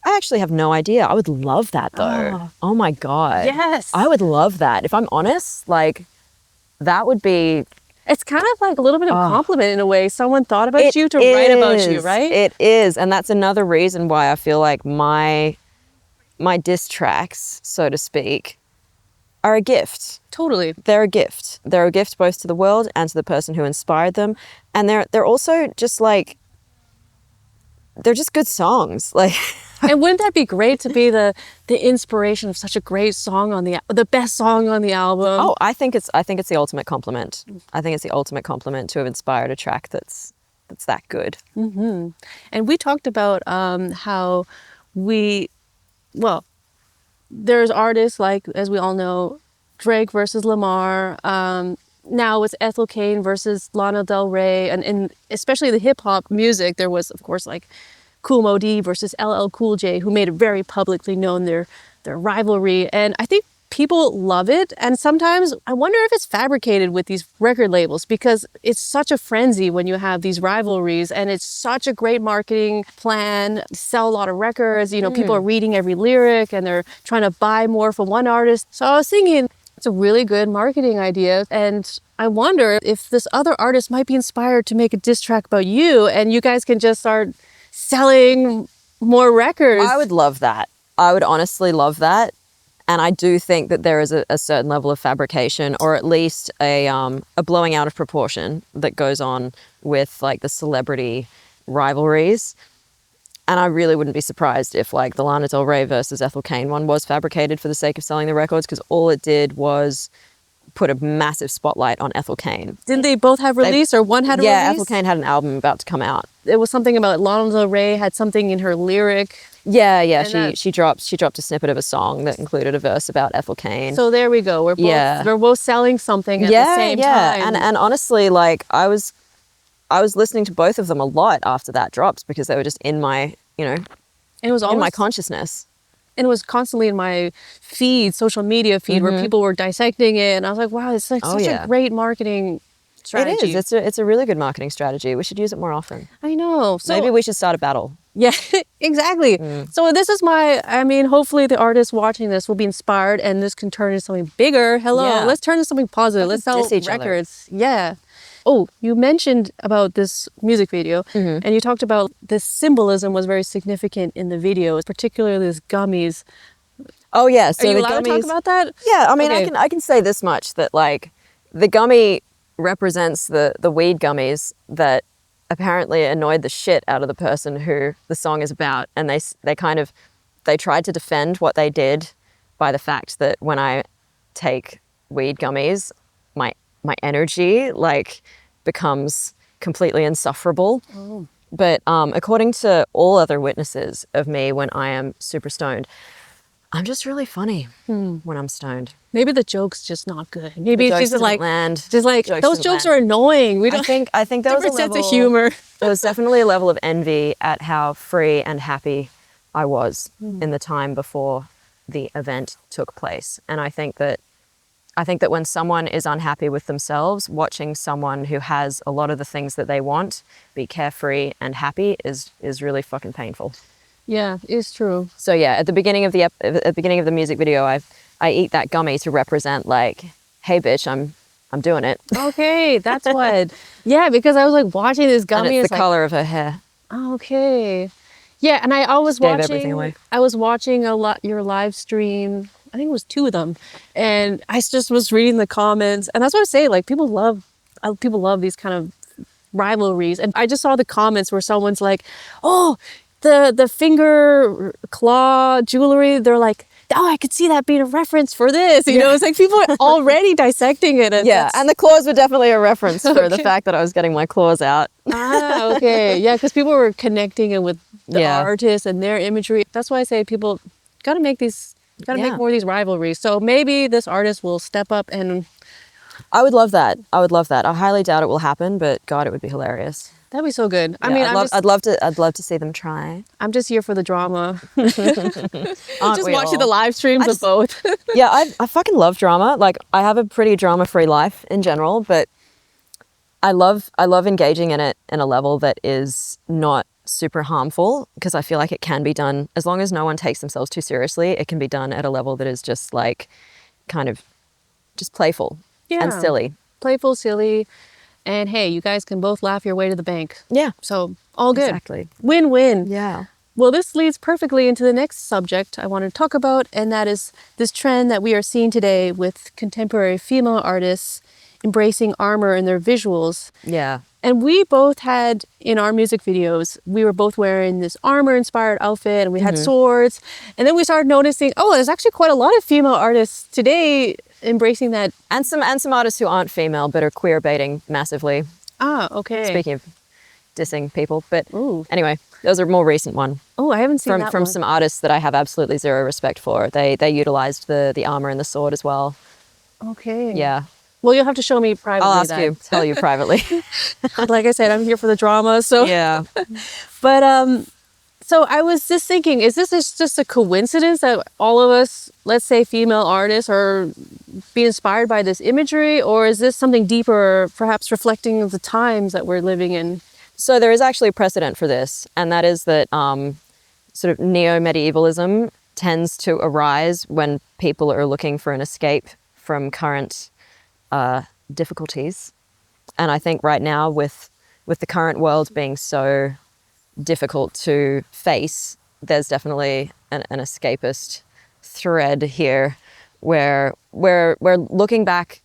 I actually have no idea. I would love that, though. Oh my God. Yes. I would love that. If I'm honest, like, that would be... It's kind of like a little bit of a compliment in a way. Someone thought about you to write about you, right? It is. And that's another reason why I feel like my diss tracks, so to speak, are a gift. Totally. They're a gift. They're a gift both to the world and to the person who inspired them. And they're also just like, they're just good songs. Like, and wouldn't that be great to be the inspiration of such a great song on the best song on the album? Oh, I think it's the ultimate compliment. I think it's the ultimate compliment to have inspired a track that's that good. Mm-hmm. And we talked about how there's artists like, as we all know, Drake versus Lamar, now it's Ethel Cain versus Lana Del Rey, and especially the hip hop music, there was of course like Kool Moe Dee versus LL Cool J, who made it very publicly known their rivalry. And I think people love it. And sometimes I wonder if it's fabricated with these record labels, because it's such a frenzy when you have these rivalries, and it's such a great marketing plan. Sell a lot of records, you know, people are reading every lyric and they're trying to buy more from one artist. So I was thinking it's a really good marketing idea. And I wonder if this other artist might be inspired to make a diss track about you, and you guys can just start selling more records. I would love that. I would honestly love that. And I do think that there is a certain level of fabrication, or at least a blowing out of proportion that goes on with like the celebrity rivalries. And I really wouldn't be surprised if like the Lana Del Rey versus Ethel Cain one was fabricated for the sake of selling the records, because all it did was put a massive spotlight on Ethel Cain. Didn't they both have release, or one had a release? Yeah, Ethel Cain had an album about to come out. It was something about Lana Del Rey had something in her lyric. Yeah, she dropped a snippet of a song that included a verse about Ethel Cain. So there we go. We're both selling something at the same time. And honestly, like I was listening to both of them a lot after that dropped, because they were just in my, And it was in my consciousness. And it was constantly in my feed, social media feed, where people were dissecting it, and I was like, wow, it's like such a great marketing strategy. It is. It's a really good marketing strategy. We should use it more often. I know. So maybe we should start a battle. Yeah, exactly. So this is hopefully the artist watching this will be inspired, and this can turn into something bigger. Let's turn into something positive. Let's sell records. Yeah. Oh, you mentioned about this music video, and you talked about the symbolism was very significant in the video, particularly these gummies. Oh yeah, so are you the allowed gummies, to talk about that? Yeah, I mean, Okay. I can say this much, that like the gummy represents the weed gummies that apparently annoyed the shit out of the person who the song is about, and they tried to defend what they did by the fact that when I take weed gummies, my energy like becomes completely insufferable. Oh. But according to all other witnesses of me when I am super stoned, I'm just really funny when I'm stoned. Maybe the joke's just not good. Maybe The it's jokes just like didn't land. just like Jokes those didn't jokes land. are annoying. We don't I think there was a different sense level of humor. There was definitely a level of envy at how free and happy I was in the time before the event took place. And I think that when someone is unhappy with themselves, watching someone who has a lot of the things that they want be carefree and happy is really fucking painful. Yeah, it's true. So yeah, at the beginning of the music video, I eat that gummy to represent like, hey bitch, I'm doing it. Okay, that's what. Yeah, because I was like watching this gummy. And it's the like, color of her hair. oh, okay. Yeah, and I was Gave everything away. I was watching a lot your live stream. I think it was 2 of them, and I just was reading the comments, and that's what I say. Like people love these kind of rivalries, and I just saw the comments where someone's like, "Oh, the finger claw jewelry." They're like, "Oh, I could see that being a reference for this." You know, it's like people are already dissecting it. And yeah, and the claws were definitely a reference for the fact that I was getting my claws out. Ah, okay. Yeah, because people were connecting it with the artists and their imagery. That's why I say people got to make more of these rivalries. So maybe this artist will step up, and I would love that. I highly doubt it will happen, but God, it would be hilarious. that'd be so good. Yeah, I mean, I'd love to see them try. I'm just here for the drama. Aren't Just we watching all? the live streams of both. Yeah, I fucking love drama. Like I have a pretty drama-free life in general, but I love engaging in it in a level that is not super harmful, because I feel like it can be done, as long as no one takes themselves too seriously, it can be done at a level that is just like kind of just playful and silly. Playful, silly. And hey, you guys can both laugh your way to the bank. Yeah. So all good. Exactly. Win-win. Yeah. Well, this leads perfectly into the next subject I want to talk about, and that is this trend that we are seeing today with contemporary female artists embracing armor in their visuals. Yeah. And we both had, in our music videos, we were both wearing this armor-inspired outfit, and we had swords. And then we started noticing, oh, there's actually quite a lot of female artists today embracing that. And some artists who aren't female but are queer baiting massively. Ah, okay. Speaking of dissing people, but Ooh. anyway, that was a more recent one. Oh, I haven't seen that From one. some artists that I have absolutely zero respect for. They utilized the armor and the sword as well. Okay. Yeah. Well, you'll have to show me privately. I'll ask you, tell you privately. Like I said, I'm here for the drama. So Yeah. But so I was just thinking, is this just a coincidence that all of us, let's say female artists, are be inspired by this imagery, or is this something deeper, perhaps reflecting of the times that we're living in? So there is actually a precedent for this, and that is that sort of neo-medievalism tends to arise when people are looking for an escape from current difficulties. And I think right now with the current world being so difficult to face, there's definitely an escapist thread here where we're looking back.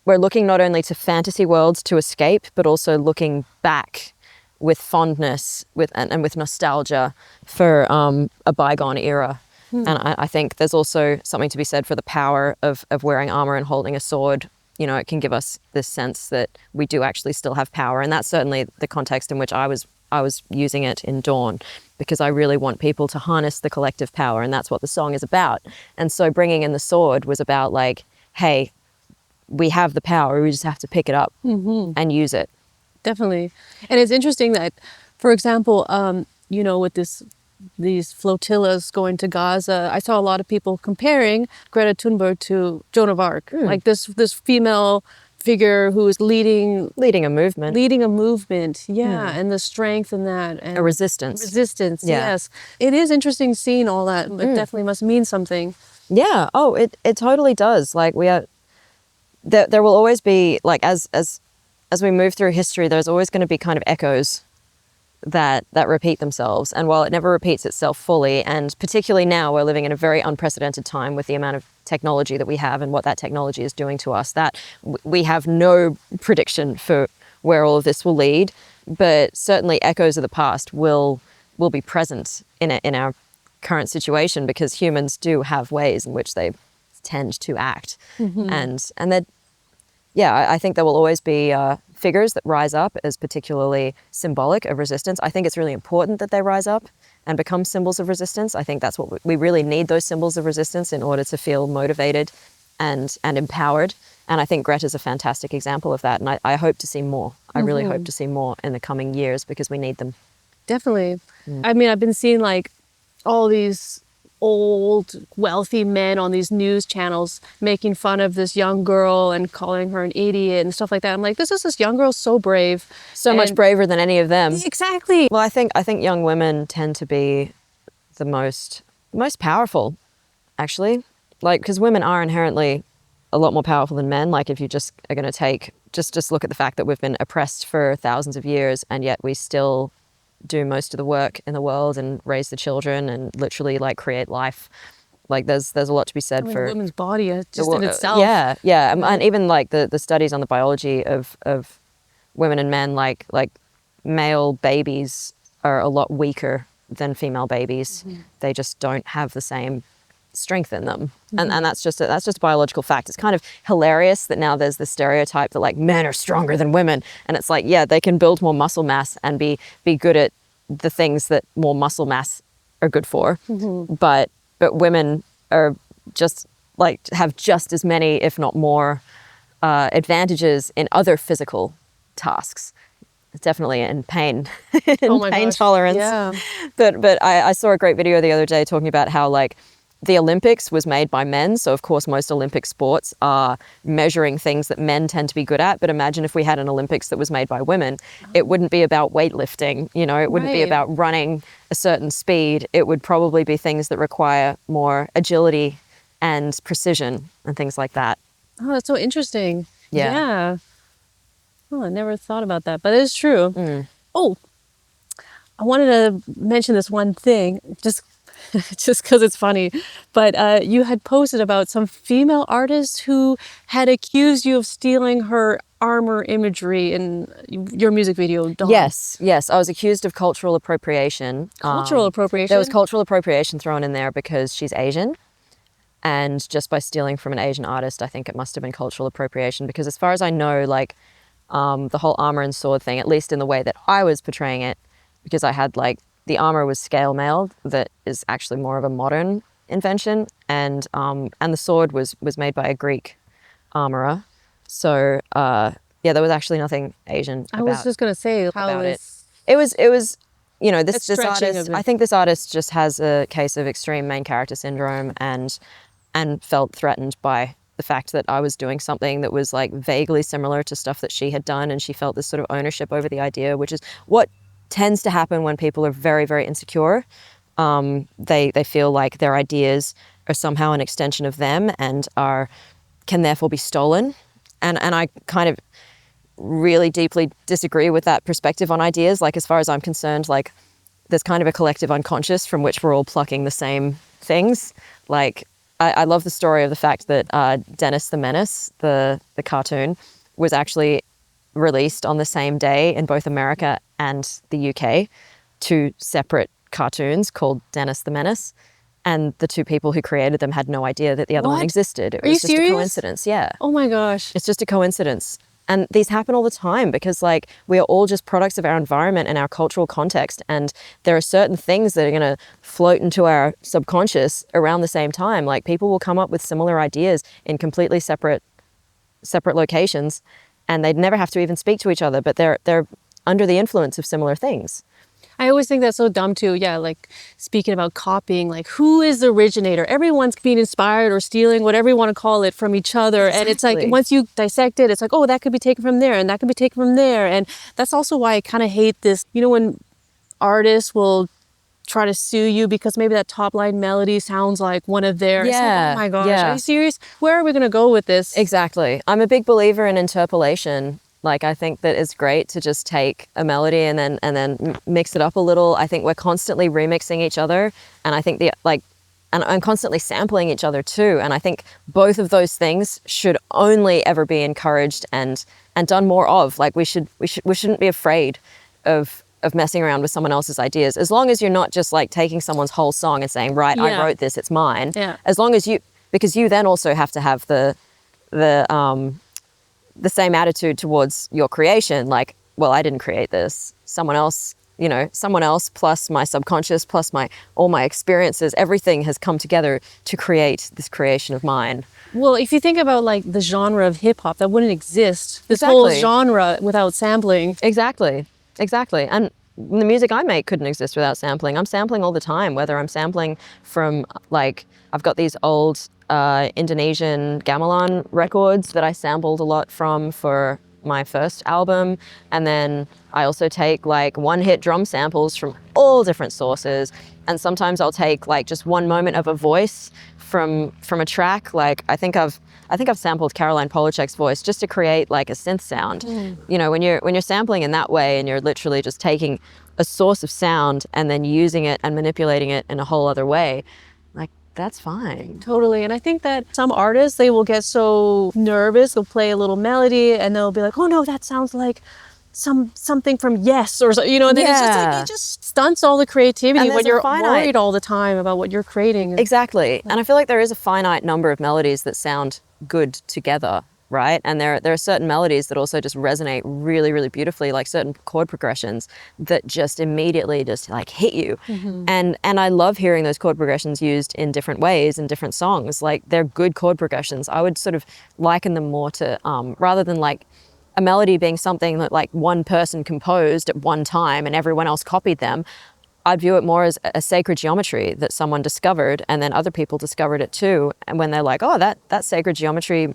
We're looking not only to fantasy worlds to escape, but also looking back with fondness and with nostalgia for a bygone era. And I think there's also something to be said for the power of wearing armor and holding a sword. You know, it can give us this sense that we do actually still have power. And that's certainly the context in which I was using it in Dawn, because I really want people to harness the collective power. And that's what the song is about. And so bringing in the sword was about like, hey, we have the power, we just have to pick it up and use it. Definitely. And it's interesting that, for example, you know, with these flotillas going to Gaza, I saw a lot of people comparing Greta Thunberg to Joan of Arc, like this female figure who is leading a movement. Yeah, and the strength in that, and A resistance. Yeah. Yes, it is interesting seeing all that. It definitely must mean something. Yeah. Oh, it totally does. Like we are. There will always be, like, as we move through history, there's always going to be kind of echoes that repeat themselves. And while it never repeats itself fully, and particularly now we're living in a very unprecedented time with the amount of technology that we have and what that technology is doing to us, that we have no prediction for where all of this will lead. But certainly echoes of the past will be present in our current situation, because humans do have ways in which they tend to act. And that, yeah, I think there will always be figures that rise up as particularly symbolic of resistance. I think it's really important that they rise up and become symbols of resistance. I think that's what we really need, those symbols of resistance, in order to feel motivated and empowered. And I think Greta's a fantastic example of that. And I hope to see more. I really hope to see more in the coming years, because we need them. Definitely. I mean, I've been seeing like all these old wealthy men on these news channels making fun of this young girl and calling her an idiot and stuff like that. I'm like, this young girl's so brave, so much braver than any of them. Exactly. Well, I think young women tend to be the most powerful, actually, like, because women are inherently a lot more powerful than men. Like, if you just are going to take just look at the fact that we've been oppressed for thousands of years, and yet we still do most of the work in the world and raise the children and literally like create life. Like there's a lot to be said for a woman's body just in itself. Yeah. And even like the studies on the biology of women and men, like male babies are a lot weaker than female babies. They just don't have the same strength in them. And that's just a biological fact. It's kind of hilarious that now there's this stereotype that like men are stronger than women, and it's like, yeah, they can build more muscle mass and be good at the things that more muscle mass are good for, but women are just like have just as many, if not more, advantages in other physical tasks. Definitely in pain, pain tolerance. Yeah. But I saw a great video the other day talking about how like the Olympics was made by men. So of course most Olympic sports are measuring things that men tend to be good at. But imagine if we had an Olympics that was made by women, it wouldn't be about weightlifting, you know, it wouldn't be about running a certain speed. It would probably be things that require more agility and precision and things like that. Oh, that's so interesting. Yeah. Oh, I never thought about that, but it is true. Oh, I wanted to mention this one thing, just because it's funny, but you had posted about some female artists who had accused you of stealing her armor imagery in your music video, Dawn. Yes. I was accused of cultural appropriation. Cultural appropriation? There was cultural appropriation thrown in there because she's Asian. And just by stealing from an Asian artist, I think it must have been cultural appropriation, because as far as I know, like the whole armor and sword thing, at least in the way that I was portraying it, because I had like the armor was scale mailed, that is actually more of a modern invention, and the sword was made by a Greek armorer, So yeah, there was actually nothing Asian I was about just gonna say how about it. is It was, you know, It's this stretching a artist. bit. I think this artist just has a case of extreme main character syndrome, and felt threatened by the fact that I was doing something that was like vaguely similar to stuff that she had done, and she felt this sort of ownership over the idea, which is what tends to happen when people are very, very insecure. They feel like their ideas are somehow an extension of them and can therefore be stolen. And I kind of really deeply disagree with that perspective on ideas. Like, as far as I'm concerned, like, there's kind of a collective unconscious from which we're all plucking the same things. Like, I love the story of the fact that Dennis the Menace, the cartoon, was actually released on the same day in both America and the UK, two separate cartoons called Dennis the Menace. And the two people who created them had no idea that the other one What? existed. It Are you was just serious? a coincidence, yeah. Oh my gosh. It's just a coincidence. And these happen all the time because, like, we are all just products of our environment and our cultural context. And there are certain things that are going to float into our subconscious around the same time. Like, people will come up with similar ideas in completely separate locations, and they'd never have to even speak to each other, but they're under the influence of similar things. I always think that's so dumb too. Yeah, like speaking about copying, like who is the originator? Everyone's being inspired or stealing, whatever you want to call it, from each other. And it's like, Exactly. once you dissect it, it's like, oh, that could be taken from there and that could be taken from there. And that's also why I kind of hate this, you know, when artists will try to sue you because maybe that top line melody sounds like one of theirs. It's like, Yeah, oh my gosh, yeah. are you serious? Where are we going to go with this? Exactly. I'm a big believer in interpolation. Like, I think that it's great to just take a melody and then mix it up a little. I think we're constantly remixing each other, and I think and I'm constantly sampling each other too. And I think both of those things should only ever be encouraged and done more of. Like, we shouldn't be afraid of messing around with someone else's ideas, as long as you're not just like taking someone's whole song and saying, right, I Yeah. wrote this, it's mine. Yeah. As long as because you then also have to have the same attitude towards your creation. Like, well, I didn't create this. Someone else plus my subconscious plus all my experiences, everything has come together to create this creation of mine. Well, if you think about like the genre of hip hop, that wouldn't exist. This whole Exactly. genre without sampling. Exactly. And the music I make couldn't exist without sampling. I'm sampling all the time, whether I'm sampling from, like, I've got these old Indonesian gamelan records that I sampled a lot from for my first album. And then I also take like one-hit drum samples from all different sources. And sometimes I'll take like just one moment of a voice from a track. Like, I think I've sampled Caroline Polachek's voice just to create like a synth sound. You know, when you're sampling in that way and you're literally just taking a source of sound and then using it and manipulating it in a whole other way, like, that's fine. Totally. And I think that some artists, they will get so nervous, they'll play a little melody and they'll be like, oh no, that sounds like something from Yes, or so, you know, and then it's just like, Yeah. it just stunts all the creativity And when there's a you're finite- worried all the time about what you're creating. Exactly. And I feel like there is a finite number of melodies that sound good together, right? And there are certain melodies that also just resonate really, really beautifully, like certain chord progressions that just immediately just like hit you. And I love hearing those chord progressions used in different ways in different songs. Like, they're good chord progressions. I would sort of liken them more to, rather than like a melody being something that like one person composed at one time and everyone else copied them, I'd view it more as a sacred geometry that someone discovered, and then other people discovered it too. And when they're like, oh, that sacred geometry,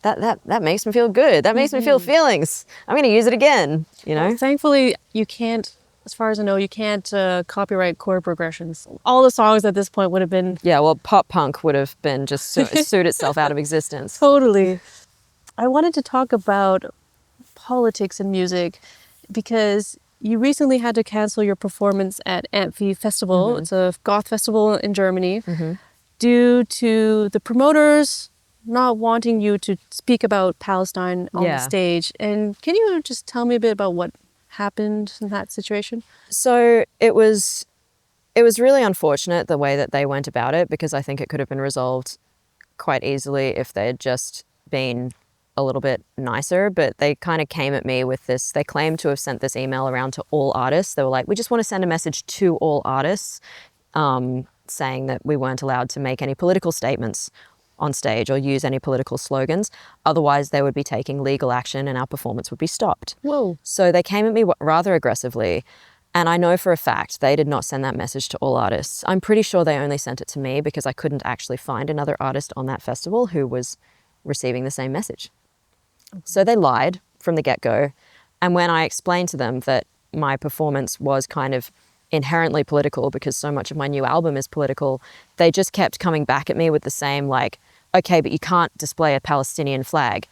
that makes me feel good. That makes me feel feelings. I'm going to use it again, you know? Thankfully, you can't, as far as I know, you can't copyright chord progressions. All the songs at this point would have been Yeah, well, pop punk would have been just sued itself out of existence. totally. I wanted to talk about politics in music because you recently had to cancel your performance at Amphi Festival. It's a goth festival in Germany due to the promoters not wanting you to speak about Palestine on the Yeah. stage. And can you just tell me a bit about what happened in that situation? So it was really unfortunate the way that they went about it, because I think it could have been resolved quite easily if they had just been a little bit nicer. But they kind of came at me with this. They claimed to have sent this email around to all artists. They were like, we just want to send a message to all artists saying that we weren't allowed to make any political statements on stage or use any political slogans. Otherwise, they would be taking legal action and our performance would be stopped. Whoa. So they came at me rather aggressively. And I know for a fact they did not send that message to all artists. I'm pretty sure they only sent it to me because I couldn't actually find another artist on that festival who was receiving the same message. So they lied from the get-go. And when I explained to them that my performance was kind of inherently political because so much of my new album is political, they just kept coming back at me with the same like, okay, but you can't display a Palestinian flag.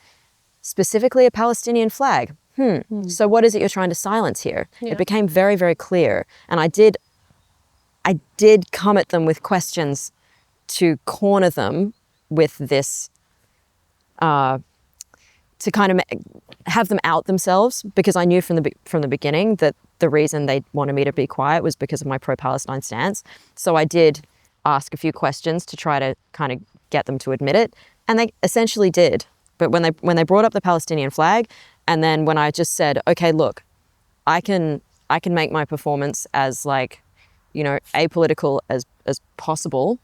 Specifically a Palestinian flag. So what is it you're trying to silence here? Yeah. It became very, very clear. And I did come at them with questions to corner them with this, to kind of have them out themselves, because I knew from the beginning that the reason they wanted me to be quiet was because of my pro-Palestine stance. So I did ask a few questions to try to kind of get them to admit it, and they essentially did. But when they brought up the Palestinian flag, and then when I just said, okay, look, I can make my performance as like, you know, apolitical as possible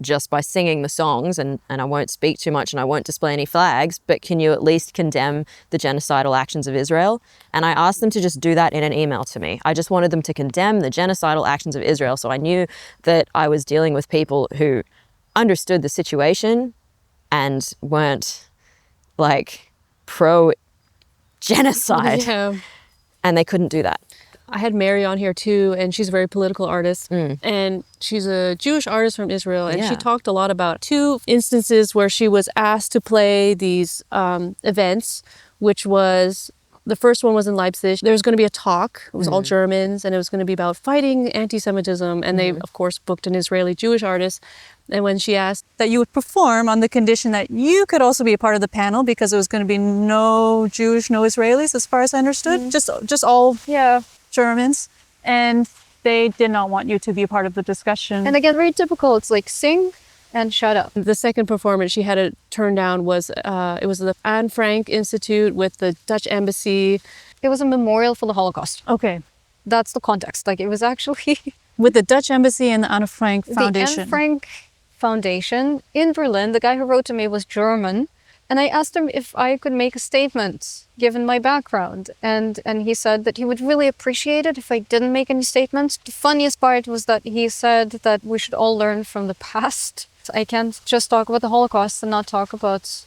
just by singing the songs, and I won't speak too much and I won't display any flags, but can you at least condemn the genocidal actions of Israel? And I asked them to just do that in an email to me. I just wanted them to condemn the genocidal actions of Israel, so I knew that I was dealing with people who understood the situation and weren't like pro-genocide. Yeah. And they couldn't do that. I had Mary on here too, and she's a very political artist, and she's a Jewish artist from Israel, and she talked a lot about 2 instances where she was asked to play these events, which was, the first one was in Leipzig. There was going to be a talk. It was all Germans, and it was going to be about fighting anti-Semitism, and they, of course, booked an Israeli Jewish artist. And when she asked That you would perform on the condition that you could also be a part of the panel, because it was going to be no Jewish, no Israelis, as far as I understood, just all Germans, and they did not want you to be a part of the discussion. And again, very typical. It's like sing and shut up. the second performance she had to turn down was, it was the Anne Frank Institute with the Dutch Embassy. It was a memorial for the Holocaust. Okay. That's the context. Like, it was actually With the Dutch Embassy and the Anne Frank the Foundation. Anne Frank Foundation in Berlin. The guy who wrote to me was German. And I asked him if I could make a statement, given my background. And he said that he would really appreciate it if I didn't make any statements. The funniest part was that he said that we should all learn from the past. I can't just talk about the Holocaust and not talk about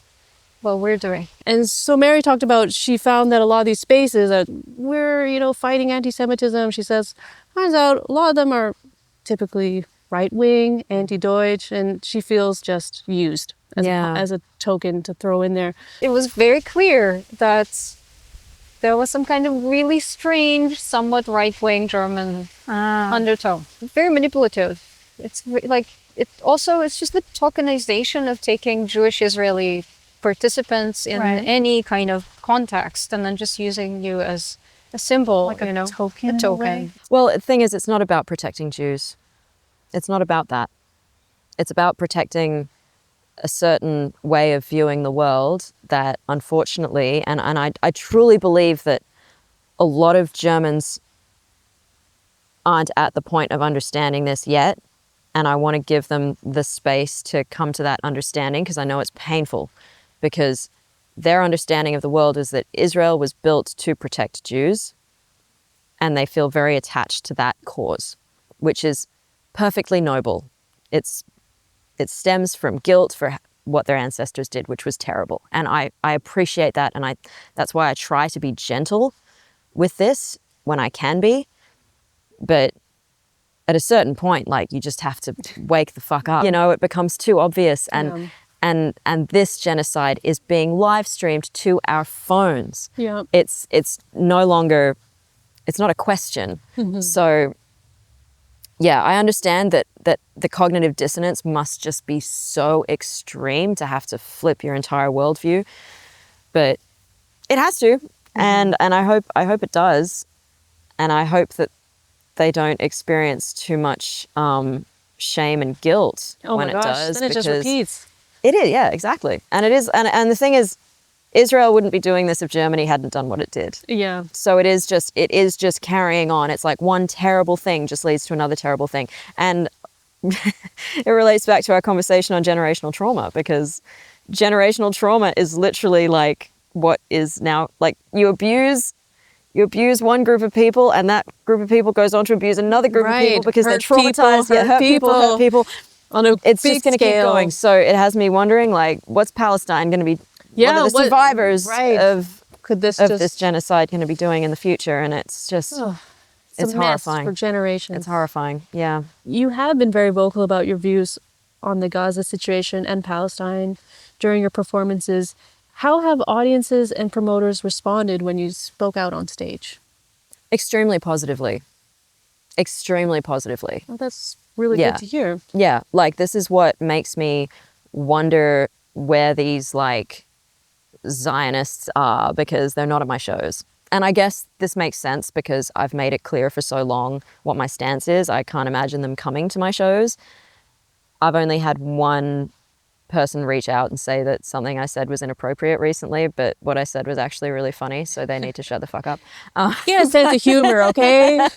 what we're doing. And so Mary talked about, she found that a lot of these spaces that we're, you know, fighting anti-Semitism. She says, turns out a lot of them are typically right-wing, anti-Deutsch, and she feels just used as a token to throw in there. It was very clear that there was some kind of really strange, somewhat right-wing German undertone. Very manipulative. It's like, it's just the tokenization of taking Jewish Israeli participants in any kind of context and then just using you as a symbol, Like you know, token. a in a token. way. Well, the thing is, it's not about protecting Jews. It's not about that. It's about protecting a certain way of viewing the world that, unfortunately, and I truly believe that a lot of Germans aren't at the point of understanding this yet. And I want to give them the space to come to that understanding, because I know it's painful, because their understanding of the world is that Israel was built to protect Jews, and they feel very attached to that cause, which is perfectly noble. It stems from guilt for what their ancestors did, which was terrible. And I appreciate that, and that's why I try to be gentle with this when I can be. But at a certain point, like, you just have to wake the fuck up. You know, it becomes too obvious, and this genocide is being live streamed to our phones. Yeah. It's no longer, it's not a question. So yeah, I understand that the cognitive dissonance must just be so extreme to have to flip your entire worldview, but it has to, and I hope it does, and I hope that they don't experience too much shame and guilt when it does. Then it just repeats. It is, yeah, exactly, and it is, and the thing is, Israel wouldn't be doing this if Germany hadn't done what it did. Yeah. So it is just carrying on. It's like one terrible thing just leads to another terrible thing. And it relates back to our conversation on generational trauma, because generational trauma is literally like what is now, like, you abuse one group of people, and that group of people goes on to abuse another group of people because they're traumatized. Hurt people. On a It's big just going to keep scale. going. So it has me wondering, like, what's Palestine going to be? What are the survivors of this genocide going to be doing in the future? And it's just, it's a mess horrifying for generations. It's horrifying. Yeah. You have been very vocal about your views on the Gaza situation and Palestine during your performances. How have audiences and promoters responded when you spoke out on stage? Extremely positively. Extremely positively. Well, that's really good to hear. Yeah. Like, this is what makes me wonder where these, like, Zionists are, because they're not at my shows. And I guess this makes sense because I've made it clear for so long what my stance is. I can't imagine them coming to my shows. I've only had one person reach out and say that something I said was inappropriate recently, but what I said was actually really funny, so they need to shut the fuck up. Yeah, sense of humor, okay?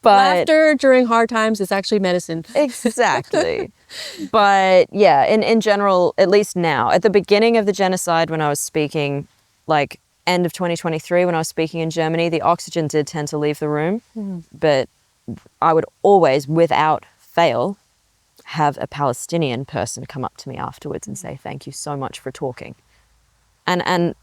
But laughter during hard times is actually medicine. Exactly. But yeah, in general, at least now, at the beginning of the genocide, when I was speaking, like end of 2023, when I was speaking in Germany, the oxygen did tend to leave the room, but I would always, without fail, have a Palestinian person come up to me afterwards and say, thank you so much for talking. And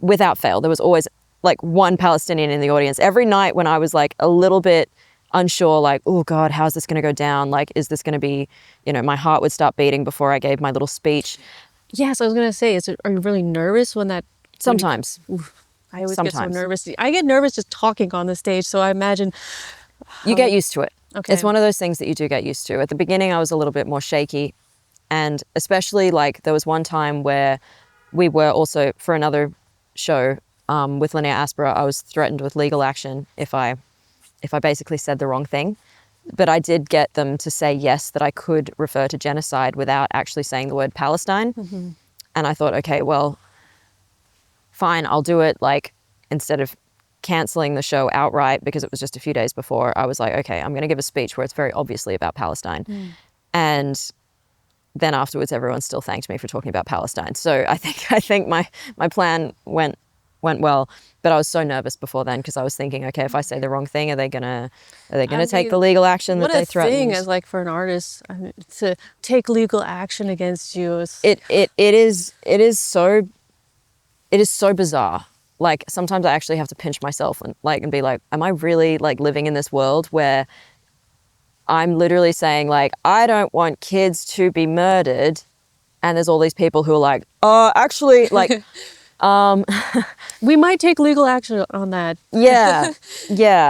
without fail, there was always like one Palestinian in the audience. Every night when I was like a little bit unsure, like, oh God, how's this going to go down? Like, is this going to be, you know, my heart would start beating before I gave my little speech. Yes, I was going to say, are you really nervous when that? Sometimes. I always get so nervous. I get nervous just talking on the stage, so I imagine. You get used to it. Okay. It's one of those things that you do get used to. At the beginning, I was a little bit more shaky. And especially, like, there was one time where we were also, for another show with Linea Aspera, I was threatened with legal action if I basically said the wrong thing. But I did get them to say yes, that I could refer to genocide without actually saying the word Palestine. Mm-hmm. And I thought, okay, well, fine, I'll do it. Like, instead of canceling the show outright because it was just a few days before, I was like, okay, I'm going to give a speech where it's very obviously about Palestine. And then afterwards, everyone still thanked me for talking about Palestine. So I think my plan went well, but I was so nervous before then because I was thinking, okay, if I say the wrong thing, are they gonna take the legal action that they threatened? What a thing as like for an artist, I mean, to take legal action against you. It is so bizarre. Like, sometimes I actually have to pinch myself and be like, am I really like living in this world where I'm literally saying, like, I don't want kids to be murdered, and there's all these people who are like, actually, like, we might take legal action on that. Yeah.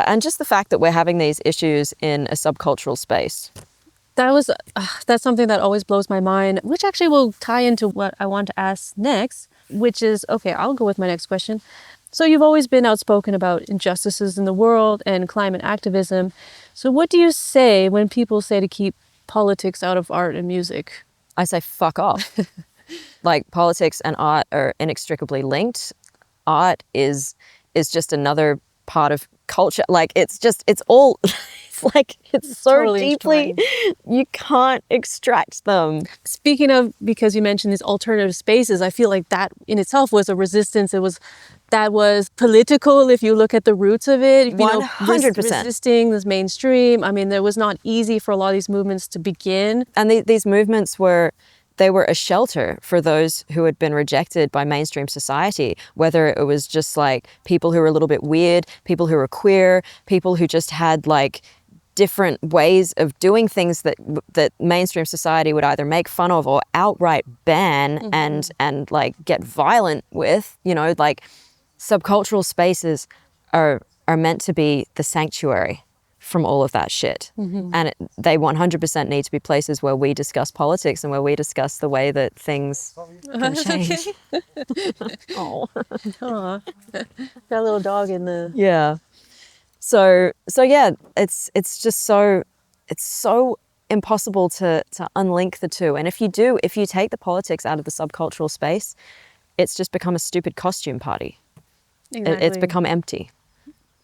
And just the fact that we're having these issues in a subcultural space. That's something that always blows my mind, which actually will tie into what I want to ask next, which is, okay, I'll go with my next question. So you've always been outspoken about injustices in the world and climate activism. So what do you say when people say to keep politics out of art and music? I say, fuck off. Like, politics and art are inextricably linked. Art is just another part of culture. Like, it's all, it's like, it's so totally deeply, you can't extract them. Speaking of, because you mentioned these alternative spaces, I feel like that in itself was a resistance. That was political if you look at the roots of it. 100%. Resisting this mainstream. I mean, it was not easy for a lot of these movements to begin. And these movements were a shelter for those who had been rejected by mainstream society, whether it was just like people who were a little bit weird, people who were queer, people who just had like different ways of doing things that mainstream society would either make fun of or outright ban and like get violent with. You know, like, subcultural spaces are meant to be the sanctuary from all of that shit. And they 100% need to be places where we discuss politics and where we discuss the way that things can change. Oh. Got a little dog in the... Yeah. So yeah, it's just so impossible to unlink the two. And if you take the politics out of the subcultural space, it's just become a stupid costume party. Exactly. It's become empty.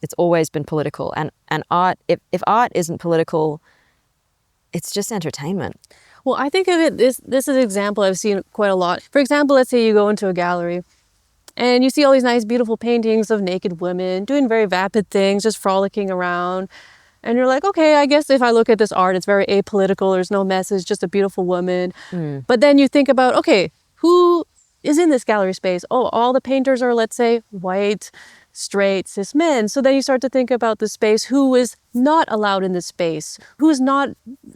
It's always been political. And art, if art isn't political, it's just entertainment. Well, I think of it, this is an example I've seen quite a lot. For example, let's say you go into a gallery and you see all these nice, beautiful paintings of naked women doing very vapid things, just frolicking around. And you're like, okay, I guess if I look at this art, it's very apolitical. There's no message, just a beautiful woman. But then you think about, okay, who is in this gallery space? Oh, all the painters are, let's say, white, straight, cis men. So then you start to think about the space, who is not allowed in this space, who is not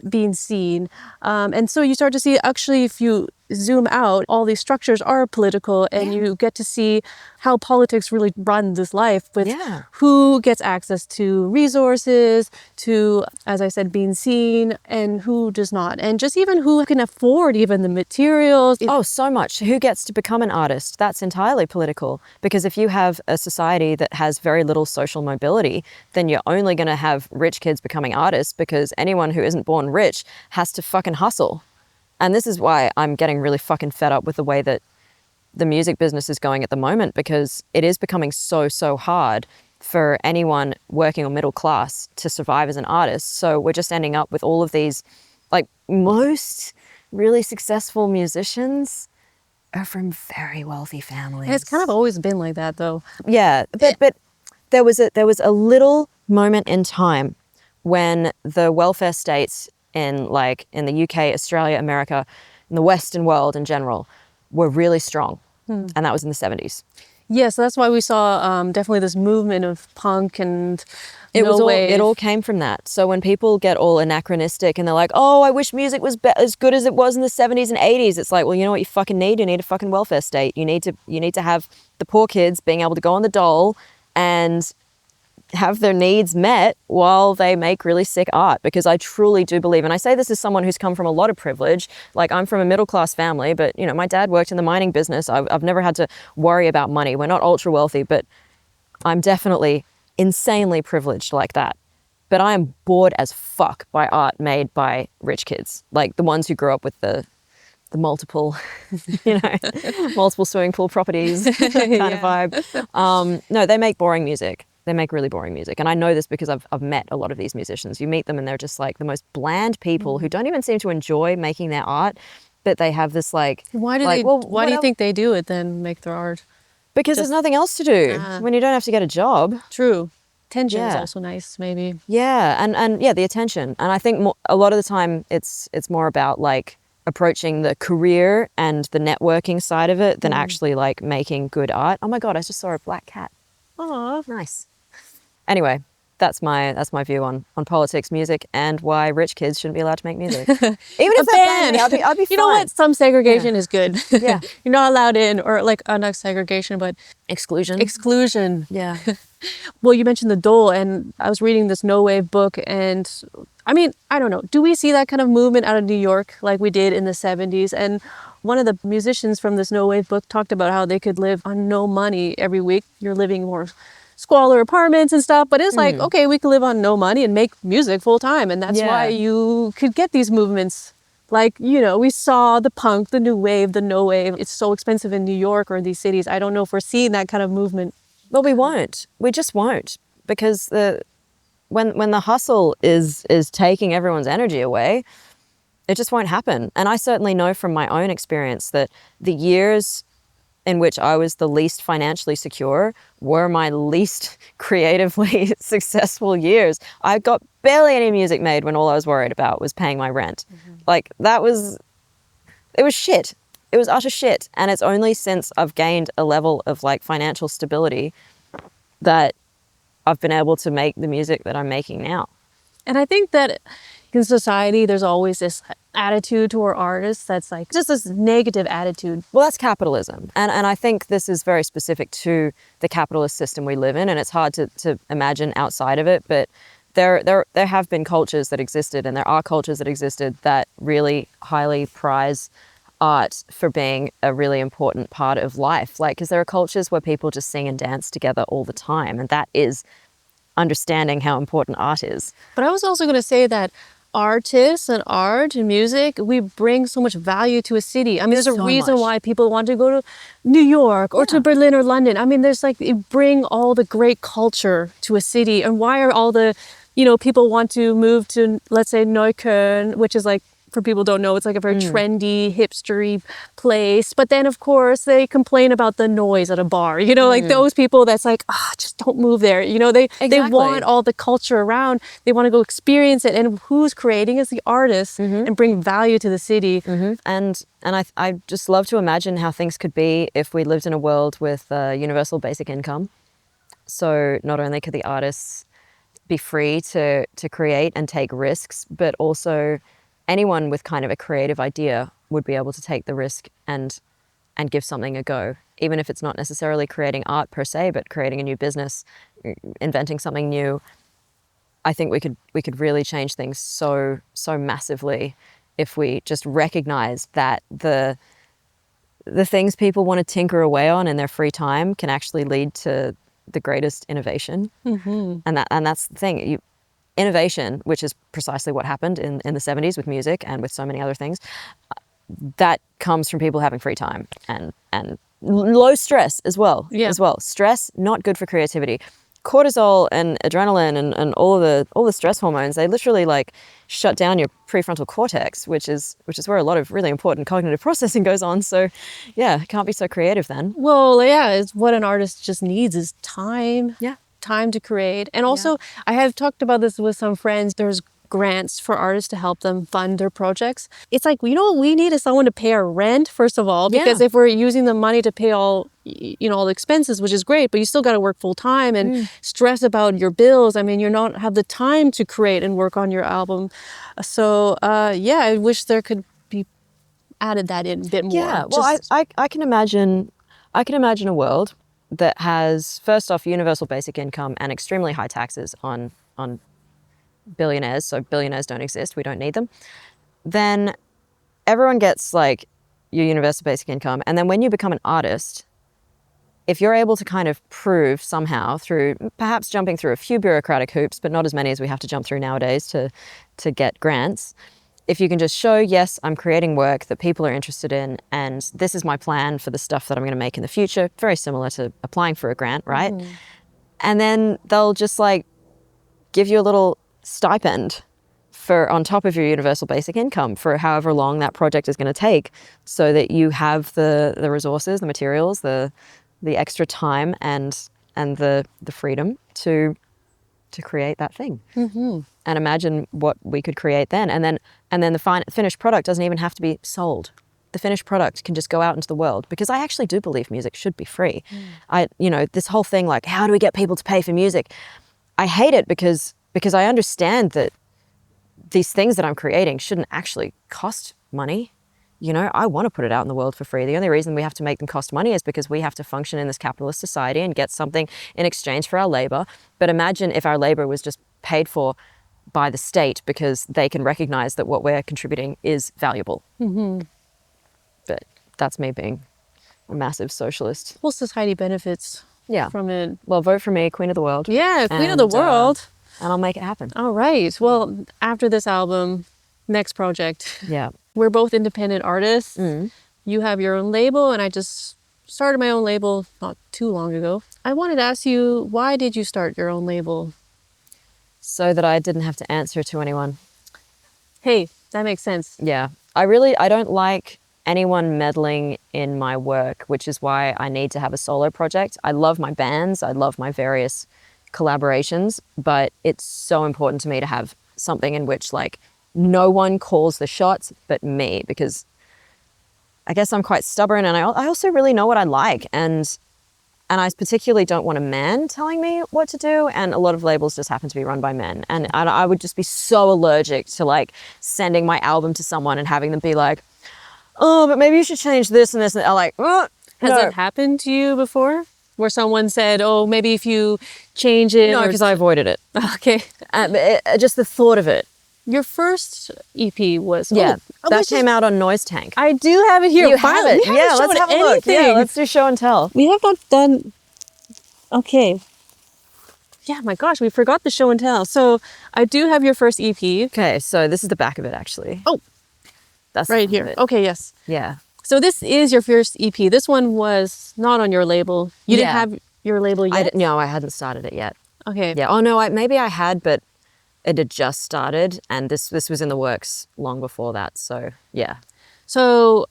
being seen. And so you start to see, actually, if you zoom out, all these structures are political, and you get to see how politics really run this life with who gets access to resources, to, as I said, being seen, and who does not. And just even who can afford even the materials. Oh, so much. Who gets to become an artist? That's entirely political. Because if you have a society that has very little social mobility, then you're only going to have rich kids becoming artists, because anyone who isn't born rich has to fucking hustle. And this is why I'm getting really fucking fed up with the way that the music business is going at the moment, because it is becoming so hard for anyone working or middle class to survive as an artist. So we're just ending up with all of these, like, most really successful musicians are from very wealthy families. And it's kind of always been like that, though. Yeah, but there was a little moment in time when the welfare states in the UK, Australia, America, in the Western world in general, were really strong. And that was in the 70s. Yeah, so that's why we saw definitely this movement of punk and It all came from that. So when people get all anachronistic and they're like, oh, I wish music was as good as it was in the 70s and 80s. It's like, well, you know what you fucking need? You need a fucking welfare state. You need to have the poor kids being able to go on the dole and have their needs met while they make really sick art. Because I truly do believe, and I say this as someone who's come from a lot of privilege, like I'm from a middle class family, but you know, my dad worked in the mining business. I've never had to worry about money. We're not ultra wealthy, but I'm definitely insanely privileged like that. But I am bored as fuck by art made by rich kids, like the ones who grew up with the multiple, multiple swimming pool properties kind of vibe. No, they make boring music. They make really boring music. And I know this because I've met a lot of these musicians. You meet them and they're just like the most bland people who don't even seem to enjoy making their art, but they have this like... Why do you think they do it then, make their art? Because there's nothing else to do when you don't have to get a job. True. Attention is also nice, maybe. Yeah, and the attention. And I think a lot of the time it's more about like approaching the career and the networking side of it than actually like making good art. Oh my God, I just saw a black cat. Oh, nice. Anyway, that's my view on politics, music, and why rich kids shouldn't be allowed to make music. Even if they're banned, I'd be fine. You know what? Some segregation is good. Yeah. You're not allowed in, or like not segregation, but exclusion. Exclusion. Yeah. Well, you mentioned the dole, and I was reading this no wave book, and I mean, I don't know. Do we see that kind of movement out of New York like we did in the 70s? And one of the musicians from this no wave book talked about how they could live on no money every week. You're living more squalor apartments and stuff, but it's like, okay, we could live on no money and make music full time. And that's why you could get these movements. Like, you know, we saw the punk, the new wave, the no wave. It's so expensive in New York or these cities. I don't know if we're seeing that kind of movement. Well, we won't. We just won't, because when the hustle is taking everyone's energy away, it just won't happen. And I certainly know from my own experience that the years in which I was the least financially secure were my least creatively successful years. I got barely any music made when all I was worried about was paying my rent. Like it was shit. It was utter shit. And it's only since I've gained a level of like financial stability that I've been able to make the music that I'm making now. And I think that in society, there's always this attitude toward artists that's like just this negative attitude. Well, that's capitalism. And I think this is very specific to the capitalist system we live in, and it's hard to imagine outside of it. But there have been cultures that existed, and there are cultures that existed that really highly prize art for being a really important part of life. Like, because there are cultures where people just sing and dance together all the time, and that is understanding how important art is. But I was also going to say that artists and art and music, we bring so much value to a city. I mean, there's a reason why people want to go to New York or to Berlin or London. I mean, there's like, you bring all the great culture to a city. And why are all the you know, people want to move to, let's say, Neukölln, which is like, for people who don't know, it's like a very trendy, hipstery place. But then, of course, they complain about the noise at a bar. You know, like those people that's like, just don't move there. You know, they want all the culture around. They want to go experience it. And who's creating is the artist and bring value to the city. And I just love to imagine how things could be if we lived in a world with universal basic income. So not only could the artists be free to create and take risks, but also anyone with kind of a creative idea would be able to take the risk and give something a go, even if it's not necessarily creating art per se, but creating a new business, inventing something new. I think we could really change things so massively if we just recognize that the things people want to tinker away on in their free time can actually lead to the greatest innovation. And that's the thing. Innovation, which is precisely what happened in the 70s with music and with so many other things, that comes from people having free time and low stress as well. Stress, not good for creativity. Cortisol and adrenaline and all the stress hormones, they literally like shut down your prefrontal cortex, which is where a lot of really important cognitive processing goes on. So yeah, can't be so creative then. Well, yeah, it's what an artist just needs is time. Yeah. Time to create. And also, I have talked about this with some friends. There's grants for artists to help them fund their projects. It's like, you know what we need is someone to pay our rent, first of all, because if we're using the money to pay all the expenses, which is great, but you still got to work full time and stress about your bills. I mean, you're not have the time to create and work on your album. So, I wish there could be added that in a bit more. Yeah, well, I can imagine a world that has, first off, universal basic income and extremely high taxes on billionaires. So billionaires don't exist. We don't need them. Then everyone gets like your universal basic income. And then when you become an artist, if you're able to kind of prove somehow through perhaps jumping through a few bureaucratic hoops, but not as many as we have to jump through nowadays to get grants, if you can just show, yes, I'm creating work that people are interested in, and this is my plan for the stuff that I'm going to make in the future, very similar to applying for a grant, right? And then they'll just like give you a little stipend for on top of your universal basic income for however long that project is going to take, so that you have the resources, the materials, the extra time and the freedom to create that thing. And imagine what we could create then. And then the finished product doesn't even have to be sold. The finished product can just go out into the world, because I actually do believe music should be free. This whole thing like, how do we get people to pay for music? I hate it because I understand that these things that I'm creating shouldn't actually cost money. You know, I want to put it out in the world for free. The only reason we have to make them cost money is because we have to function in this capitalist society and get something in exchange for our labor. But imagine if our labor was just paid for by the state because they can recognize that what we're contributing is valuable. But that's me being a massive socialist. Well, society benefits from it. Well, vote for me, Queen of the World. Yeah, Queen of the World. And I'll make it happen. All right. Well, after this album, next project. Yeah. We're both independent artists. You have your own label, and I just started my own label not too long ago. I wanted to ask you, why did you start your own label? So that I didn't have to answer to anyone. Hey, that makes sense. Yeah. I don't like anyone meddling in my work, which is why I need to have a solo project. I love my bands. I love my various collaborations, but it's so important to me to have something in which like no one calls the shots but me, because I guess I'm quite stubborn, and I also really know what I like, and I particularly don't want a man telling me what to do, and a lot of labels just happen to be run by men, and I would just be so allergic to like sending my album to someone and having them be like, oh, but maybe you should change this and this, and I'm like, oh, Has that happened to you before? Where someone said, oh, maybe if you change it? No, because I avoided it. Okay. Just the thought of it. Your first EP was... Yeah, that came out on Noise Tank. I do have it here. You have it? Yeah, let's have a look. Yeah, let's do show and tell. We have not done... Okay. Yeah, my gosh, we forgot the show and tell. So I do have your first EP. Okay, so this is the back of it, actually. Oh, that's right here. Okay, yes. Yeah. So this is your first EP. This one was not on your label. You didn't have your label yet? No, I hadn't started it yet. Okay. Yeah. Oh, no, maybe I had, but it had just started, and this was in the works long before that. So yeah. So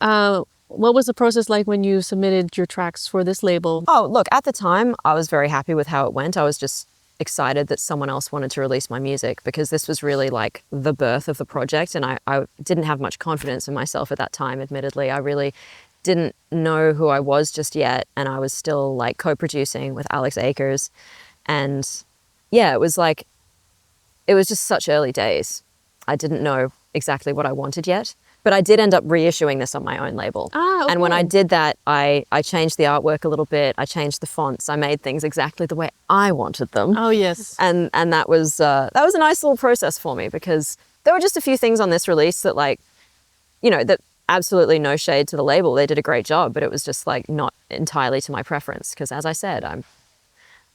what was the process like when you submitted your tracks for this label? Oh, look, at the time, I was very happy with how it went. I was just excited that someone else wanted to release my music, because this was really like the birth of the project, and I didn't have much confidence in myself at that time, admittedly. I really didn't know who I was just yet, and I was still like co-producing with Alex Akers. And yeah, it was just such early days. I didn't know exactly what I wanted yet. But I did end up reissuing this on my own label. Ah, okay. And when I did that, I changed the artwork a little bit. I changed the fonts. I made things exactly the way I wanted them. Oh, yes. And that was a nice little process for me, because there were just a few things on this release that, like, you know, that absolutely no shade to the label. They did a great job, but it was just like not entirely to my preference. Because as I said,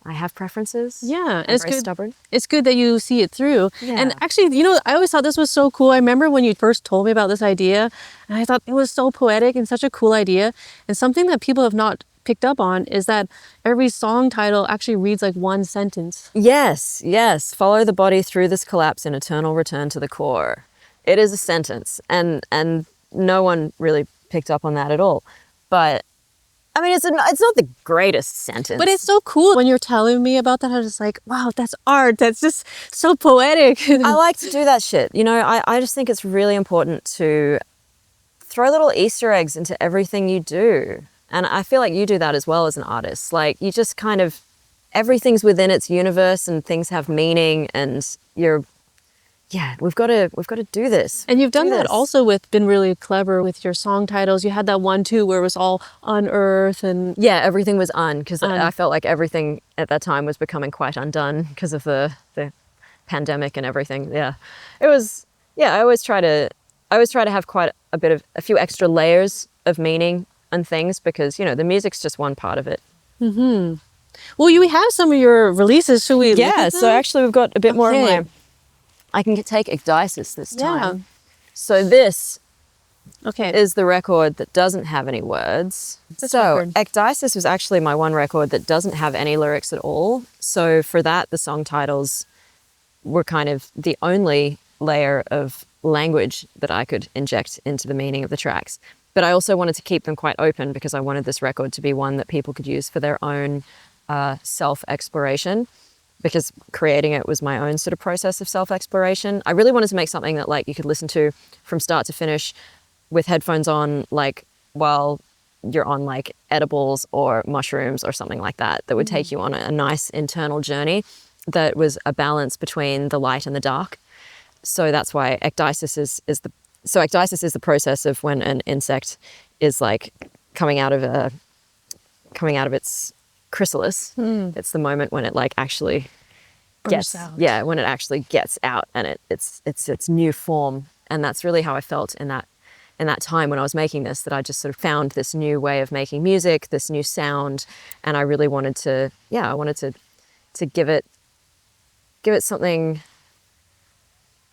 I have preferences. Yeah, I'm it's very good. stubborn. It's good that you see it through. Yeah. And actually, you know, I always thought this was so cool. I remember when you first told me about this idea, and I thought it was so poetic and such a cool idea. And something that people have not picked up on is that every song title actually reads like one sentence. Yes. Follow the body through this collapse in eternal return to the core. It is a sentence, and no one really picked up on that at all. But I mean, it's not the greatest sentence. But it's so cool. When you're telling me about that, I was just like, wow, that's art. That's just so poetic. I like to do that shit. You know, I just think it's really important to throw little Easter eggs into everything you do. And I feel like you do that as well as an artist. Like, you just kind of, everything's within its universe and things have meaning, and we've got to do this. And you've done that also been really clever with your song titles. You had that one too where it was all unearth and... Yeah, everything was because I felt like everything at that time was becoming quite undone because of the pandemic and everything. Yeah. It was, I always try to have quite a few extra layers of meaning and things, because, you know, the music's just one part of it. Mm-hmm. Well, we have some of your releases. Should we look at them? So actually we've got a bit more of Okay. my... I can take Ecdysis this time. Yeah. So this Okay. is the record that doesn't have any words. So record? Ecdysis was actually my one record that doesn't have any lyrics at all. So for that, the song titles were kind of the only layer of language that I could inject into the meaning of the tracks. But I also wanted to keep them quite open, because I wanted this record to be one that people could use for their own self-exploration, because creating it was my own sort of process of self-exploration. I really wanted to make something that, like, you could listen to from start to finish with headphones on, like, while you're on like edibles or mushrooms or something like that would take you on a nice internal journey that was a balance between the light and the dark. So that's why ecdysis is the process of when an insect is like coming out of its chrysalis. It's the moment when it like actually gets out. Yeah, when it actually gets out and it's its new form. And that's really how I felt in that time when I was making this, that I just sort of found this new way of making music, this new sound, and I really wanted to give it something.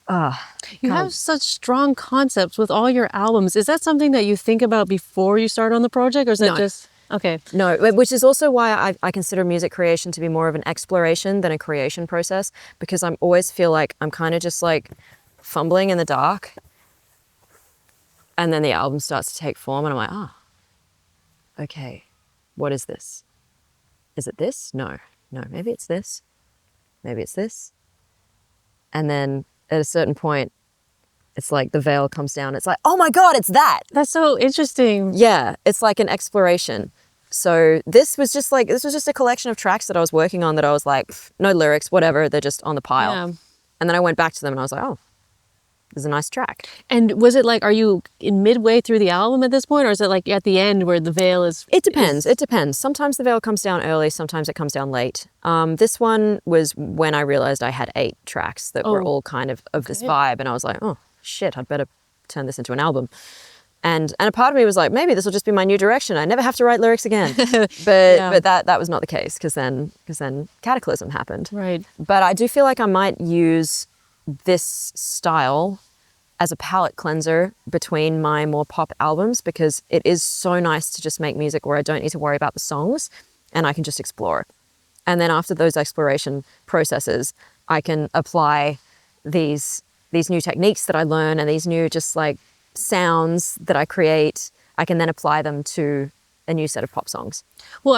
You have such strong concepts with all your albums. Is that something that you think about before you start on the project, or is that No. just okay? No, which is also why I consider music creation to be more of an exploration than a creation process, because I always feel like I'm kind of just like fumbling in the dark, and then the album starts to take form and I'm like, okay, what is this? Is it this? No, maybe it's this. Maybe it's this. And then at a certain point, it's like the veil comes down. It's like, oh my God, it's that. That's so interesting. Yeah, it's like an exploration. So this was just a collection of tracks that I was working on that I was like, no lyrics, whatever, they're just on the pile. Yeah. And then I went back to them and I was like, oh, this is a nice track. And was it like, are you in midway through the album at this point, or is it like at the end where the veil is? It depends. It depends. Sometimes the veil comes down early, sometimes it comes down late. This one was when I realized I had 8 tracks that were all kind of this vibe, and I was like, oh shit, I'd better turn this into an album. And a part of me was like, maybe this will just be my new direction. I never have to write lyrics again. But that was not the case, because then Cataclysm happened. Right. But I do feel like I might use this style as a palette cleanser between my more pop albums, because it is so nice to just make music where I don't need to worry about the songs and I can just explore. And then after those exploration processes, I can apply these new techniques that I learn and these new just like sounds that I create, I can then apply them to a new set of pop songs. Well,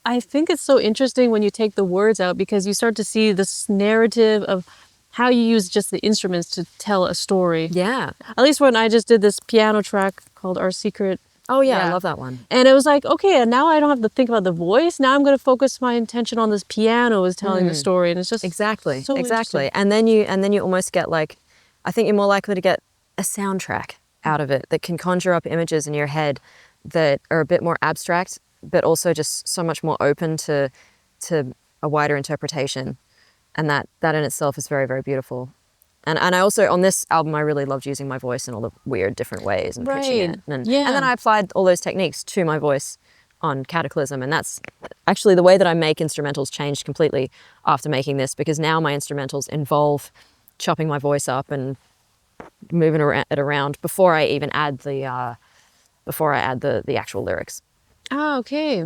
I think it's so interesting when you take the words out, because you start to see this narrative of how you use just the instruments to tell a story. Yeah. At least when I just did this piano track called Our Secret. Oh yeah, I Yeah. love that one. And it was like, okay, and now I don't have to think about the voice. Now I'm going to focus my attention on this piano is telling the story. And it's just Exactly. so exactly. interesting. And then you almost get like, I think you're more likely to get a soundtrack out of it that can conjure up images in your head that are a bit more abstract, but also just so much more open to a wider interpretation. And that in itself is very, very beautiful. And I also, on this album, I really loved using my voice in all the weird different ways and pitching it. And then I applied all those techniques to my voice on Cataclysm. And that's actually the way that I make instrumentals changed completely after making this, because now my instrumentals involve chopping my voice up and moving it around before I even add the actual lyrics. Ah, okay.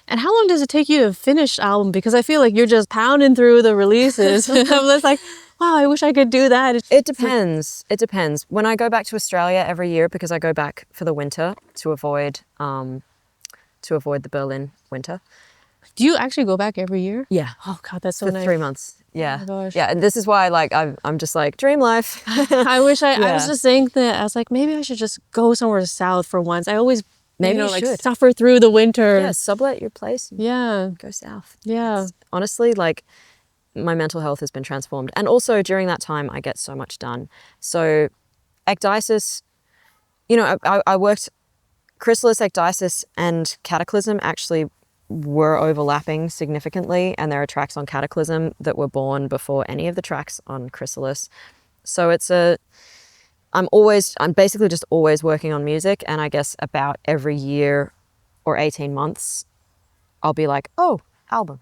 And how long does it take you to finish album? Because I feel like you're just pounding through the releases. I'm just like, wow, I wish I could do that. It depends. It depends. When I go back to Australia every year, because I go back for the winter to avoid the Berlin winter. Do you actually go back every year? Yeah. Oh God, that's so For nice. 3 months. Yeah. Oh my gosh. Yeah. And this is why like I'm just like dream life. I wish I Yeah. was just saying that. I was like, maybe I should just go somewhere south for once. I always Maybe you like should. suffer through the winter. Yeah, sublet your place and Yeah. go south. Yeah. Honestly, like my mental health has been transformed. And also during that time, I get so much done. So ecdysis, you know, I worked, Chrysalis, ecdysis and Cataclysm actually were overlapping significantly. And there are tracks on Cataclysm that were born before any of the tracks on Chrysalis. So I'm basically just always working on music. And I guess about every year or 18 months, I'll be like, oh, album.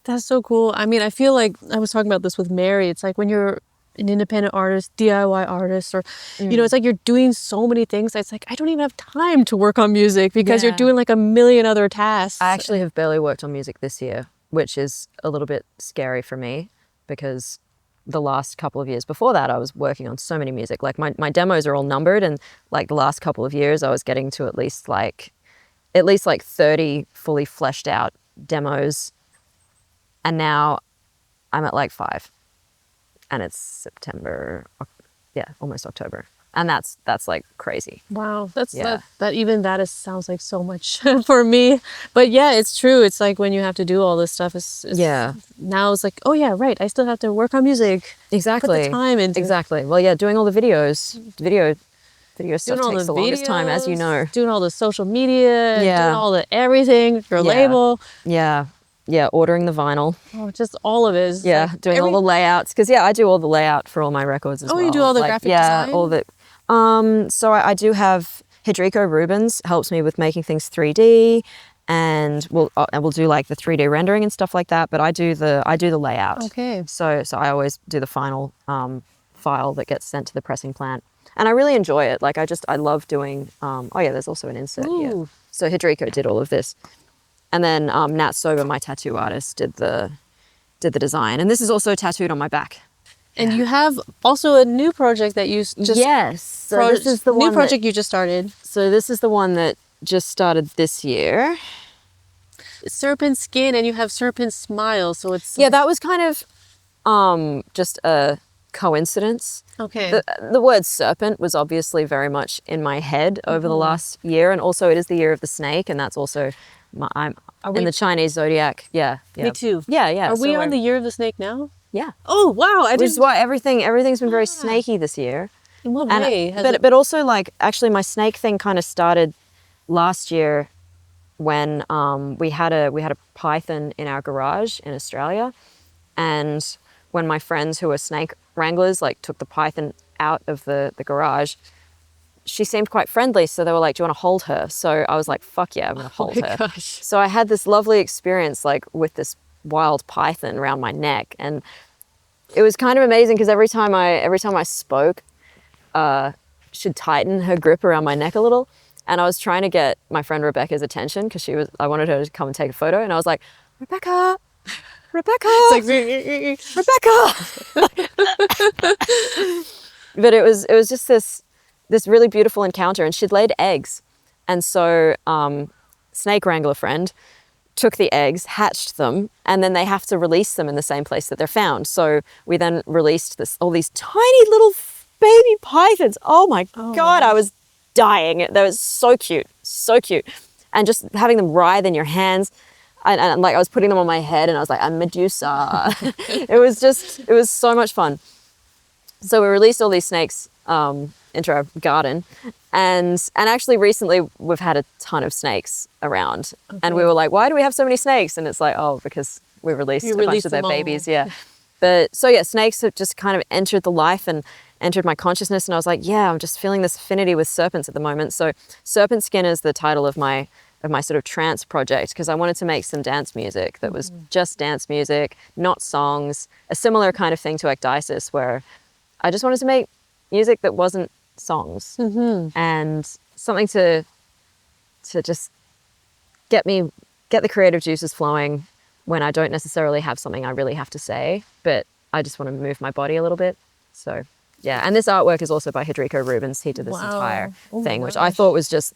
That's so cool. I mean, I feel like I was talking about this with Mary. It's like when you're an independent artist, DIY artist, or, you know, it's like you're doing so many things. It's like, I don't even have time to work on music because you're Yeah. doing like a million other tasks. I actually have barely worked on music this year, which is a little bit scary for me because the last couple of years before that, I was working on so many music. Like my demos are all numbered, and like the last couple of years, I was getting to at least like 30 fully fleshed out demos. And now I'm at like 5, and it's September, yeah, almost October. And that's like crazy. Wow, that's Yeah. that sounds like so much for me. But yeah, it's true. It's like when you have to do all this stuff. It's Yeah. Now it's like, oh yeah, right. I still have to work on music. Exactly. Put the time into it. Exactly. Well, yeah, doing all the video stuff Doing all takes the the longest time, as you videos, know. doing all the social media, Yeah. doing all the everything, your Yeah. label, Yeah, ordering the vinyl. just all of it. It's Yeah, like doing all the layouts. Because, yeah, I do all the layout for all my records as well. Oh, you do all the graphic yeah, design? all the... So I do have... Hedrico Rubens helps me with making things 3D, and we'll do like the 3D rendering and stuff like that, but I do the layout. Okay. So I always do the final file that gets sent to the pressing plant. And I really enjoy it. Like I love doing... oh, yeah, there's also an insert here. Ooh. So Hedrico did all of this. And then Nat Sober, my tattoo artist, did the design. And this is also tattooed on my back. And you have also a new project that you just Yes. So this is the new one project you just started. So this is the one that just started this year. Serpentskin, and you have Serpent Smile. So it's Yeah, that was kind of just a coincidence. okay. The word serpent was obviously very much in my head over the last year, and also it is the year of the snake, and that's also I'm we- in the Chinese zodiac. Yeah, yeah. Me too. Yeah. Are we so on the year of the snake now? Yeah. Oh wow! I Which is didn't. why everything's been very snaky this year. In what And way? Has it- but also like actually my snake thing kind of started last year when we had a python in our garage in Australia, and when my friends who were snake wranglers like took the python out of the garage, she seemed quite friendly, so they were like, do you want to hold her? So I was like, fuck yeah, I'm gonna hold her. gosh. So I had this lovely experience like with this wild python around my neck, and it was kind of amazing because every time I spoke, she'd tighten her grip around my neck a little, and I was trying to get my friend Rebecca's attention because I wanted her to come and take a photo, and I was like, Rebecca, Rebecca, It's like, Rebecca. But it was just this really beautiful encounter, and she'd laid eggs, and so snake wrangler friend took the eggs, hatched them, and then they have to release them in the same place that they're found. So we then released all these tiny little baby pythons. Oh my God, I was dying. They were so cute, so cute. And just having them writhe in your hands. And like I was putting them on my head and I was like, I'm Medusa. It was so much fun. So we released all these snakes into our garden. And actually recently we've had a ton of snakes around. Okay. And we were like, why do we have so many snakes? And it's like, oh, because we released a bunch of their babies. Yeah. But so yeah, snakes have just kind of entered the life and entered my consciousness. And I was like, yeah, I'm just feeling this affinity with serpents at the moment. So Serpentskin is the title of my sort of trance project, because I wanted to make some dance music that was just dance music, not songs, a similar kind of thing to Ecdysis, where I just wanted to make music that wasn't songs, and something to just get the creative juices flowing when I don't necessarily have something I really have to say, but I just want to move my body a little bit. So yeah, and this artwork is also by Hedrico Rubens. He did this entire thing, which I thought was just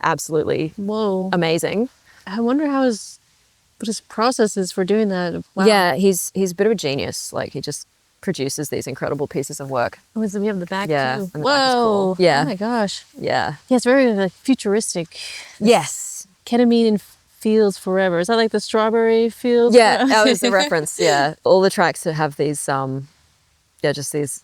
absolutely amazing. I wonder how his process is for doing that. Wow. Yeah, he's a bit of a genius. Like, he just produces these incredible pieces of work. Oh, so we have the back too. And the Whoa! back is cool. Yeah. Oh my gosh. Yeah. Yeah, it's very like futuristic. Yes. Ketamine in fields forever. Is that like the strawberry fields? Yeah, that was the reference. Yeah, all the tracks that have these just these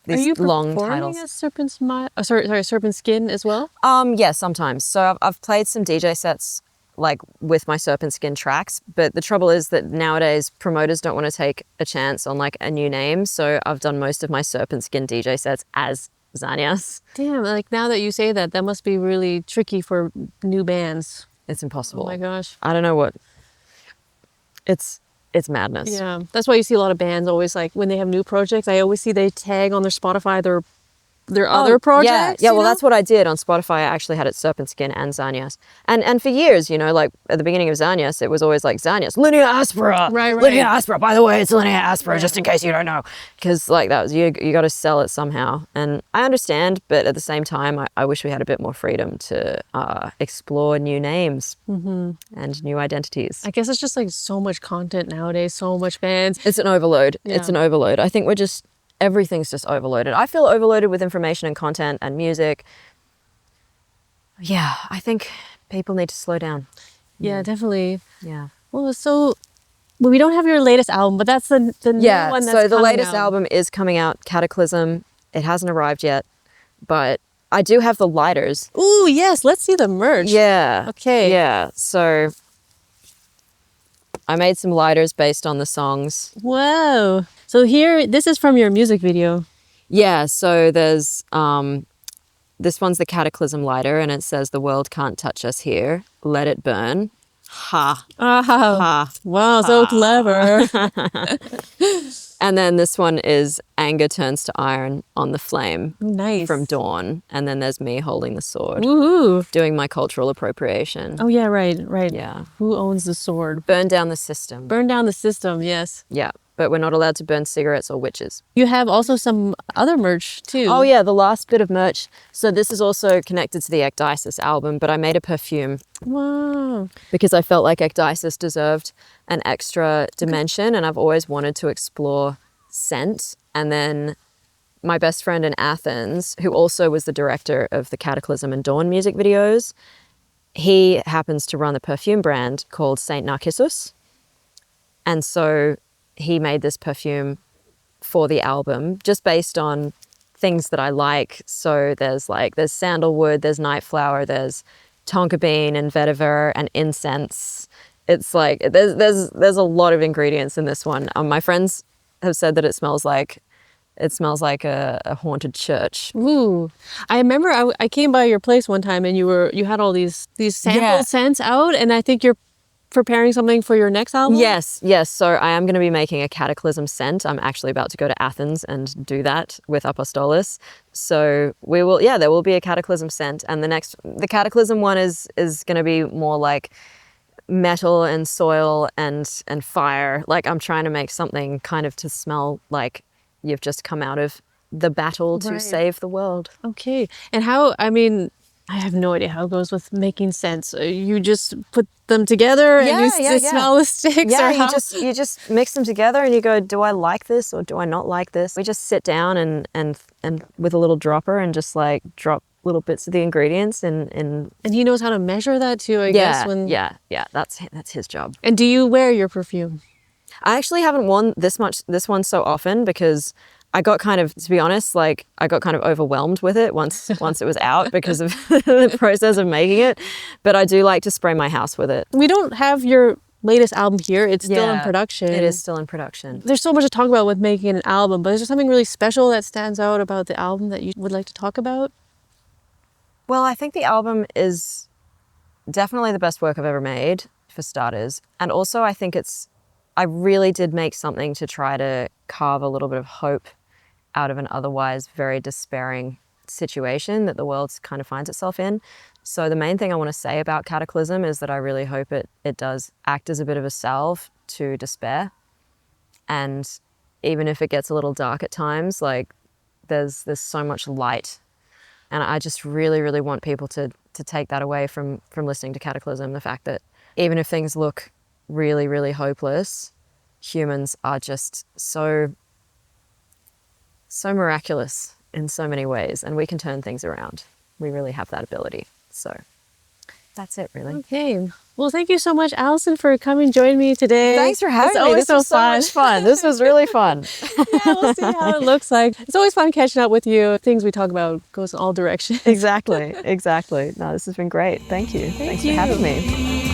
Are you long performing titles. as Serpentskin as well? Yeah, sometimes. So I've played some DJ sets like with my Serpentskin tracks, but the trouble is that nowadays promoters don't want to take a chance on like a new name. So I've done most of my Serpentskin DJ sets as Zanias. Damn, like now that you say that, that must be really tricky for new bands. It's impossible. Oh my gosh. I don't know what. It's madness. Yeah, that's why you see a lot of bands always like when they have new projects. I always see they tag on their Spotify their other projects. Yeah. Well, you know? that's what I did on Spotify. I actually had it Serpentskin and Zanias, and for years, you know, like at the beginning of Zanias, it was always like Zanias, Linea Aspera, right. Linea Aspera. By the way, it's Linea Aspera, just in case you don't know, because like that was you got to sell it somehow, and I understand, but at the same time, I wish we had a bit more freedom to explore new names and new identities. I guess it's just like so much content nowadays, so much bands. It's an overload. Yeah. It's an overload. I think everything's just overloaded. I feel overloaded with information and content and music. Yeah, I think people need to slow down. Yeah, definitely. Yeah. Well, we don't have your latest album, but that's the new one that's so the coming latest out. album is coming out, Cataclysm. It hasn't arrived yet, but I do have the lighters. Ooh, yes, let's see the merch. Yeah. Okay. Yeah, so I made some lighters based on the songs. Whoa. So here, this is from your music video. Yeah, so there's this one's the Cataclysm lighter, and it says, "The world can't touch us here. Let it burn." Ha. Oh, Ha. wow, so clever. And then this one is "Anger turns to iron on the flame." Nice. From Dawn. And then there's me holding the sword, Woohoo. doing my cultural appropriation. Oh, yeah, right. Yeah. Who owns the sword? Burn down the system. Burn down the system, yes. Yeah, but we're not allowed to burn cigarettes or witches. You have also some other merch, too. Oh yeah, the last bit of merch. So this is also connected to the Ecdysis album, but I made a perfume Wow. because I felt like Ecdysis deserved an extra dimension, and I've always wanted to explore scent. And then my best friend in Athens, who also was the director of the Cataclysm and Dawn music videos, he happens to run the perfume brand called Saint Narcissus. And so he made this perfume for the album just based on things that I like. So there's sandalwood, there's night flower, there's tonka bean and vetiver and incense. It's like there's a lot of ingredients in this one. My friends have said that it smells like a haunted church. Ooh. I remember I came by your place one time and you had all these sample scents out, and I think you're preparing something for your next album? Yes. So I am going to be making a Cataclysm scent. I'm actually about to go to Athens and do that with Apostolos. So there will be a Cataclysm scent, and the Cataclysm one is going to be more like metal and soil and fire. Like I'm trying to make something kind of to smell like you've just come out of the battle to save the world. Okay. And how, I mean, I have no idea how it goes with making sense. You just put them together and you smell the sticks? Yeah, or how? you just mix them together and you go, do I like this or do I not like this? We just sit down and with a little dropper and just like drop little bits of the ingredients and he knows how to measure that too, I guess. Yeah, that's his job. And do you wear your perfume? I actually haven't worn this one so often because I got kind of, to be honest, like I got kind of overwhelmed with it once it was out because of the process of making it. But I do like to spray my house with it. We don't have your latest album here. It's still in production. It is still in production. There's so much to talk about with making an album, but is there something really special that stands out about the album that you would like to talk about? Well, I think the album is definitely the best work I've ever made, for starters. And also I think I really did make something to try to carve a little bit of hope out of an otherwise very despairing situation that the world kind of finds itself in. So the main thing I want to say about Cataclysm is that I really hope it does act as a bit of a salve to despair. And even if it gets a little dark at times, like there's so much light. And I just really, really want people to take that away from listening to Cataclysm, the fact that even if things look really, really hopeless, humans are just so miraculous in so many ways, and we can turn things around. We really have that ability. So that's it, really. Okay. Well, thank you so much, Alison, for coming and joining me today. Thanks for having me. This was so much fun. This was really fun. Yeah, we'll see how it looks like. It's always fun catching up with you. Things we talk about goes in all directions. Exactly. No, this has been great. Thank you. Thanks for having me.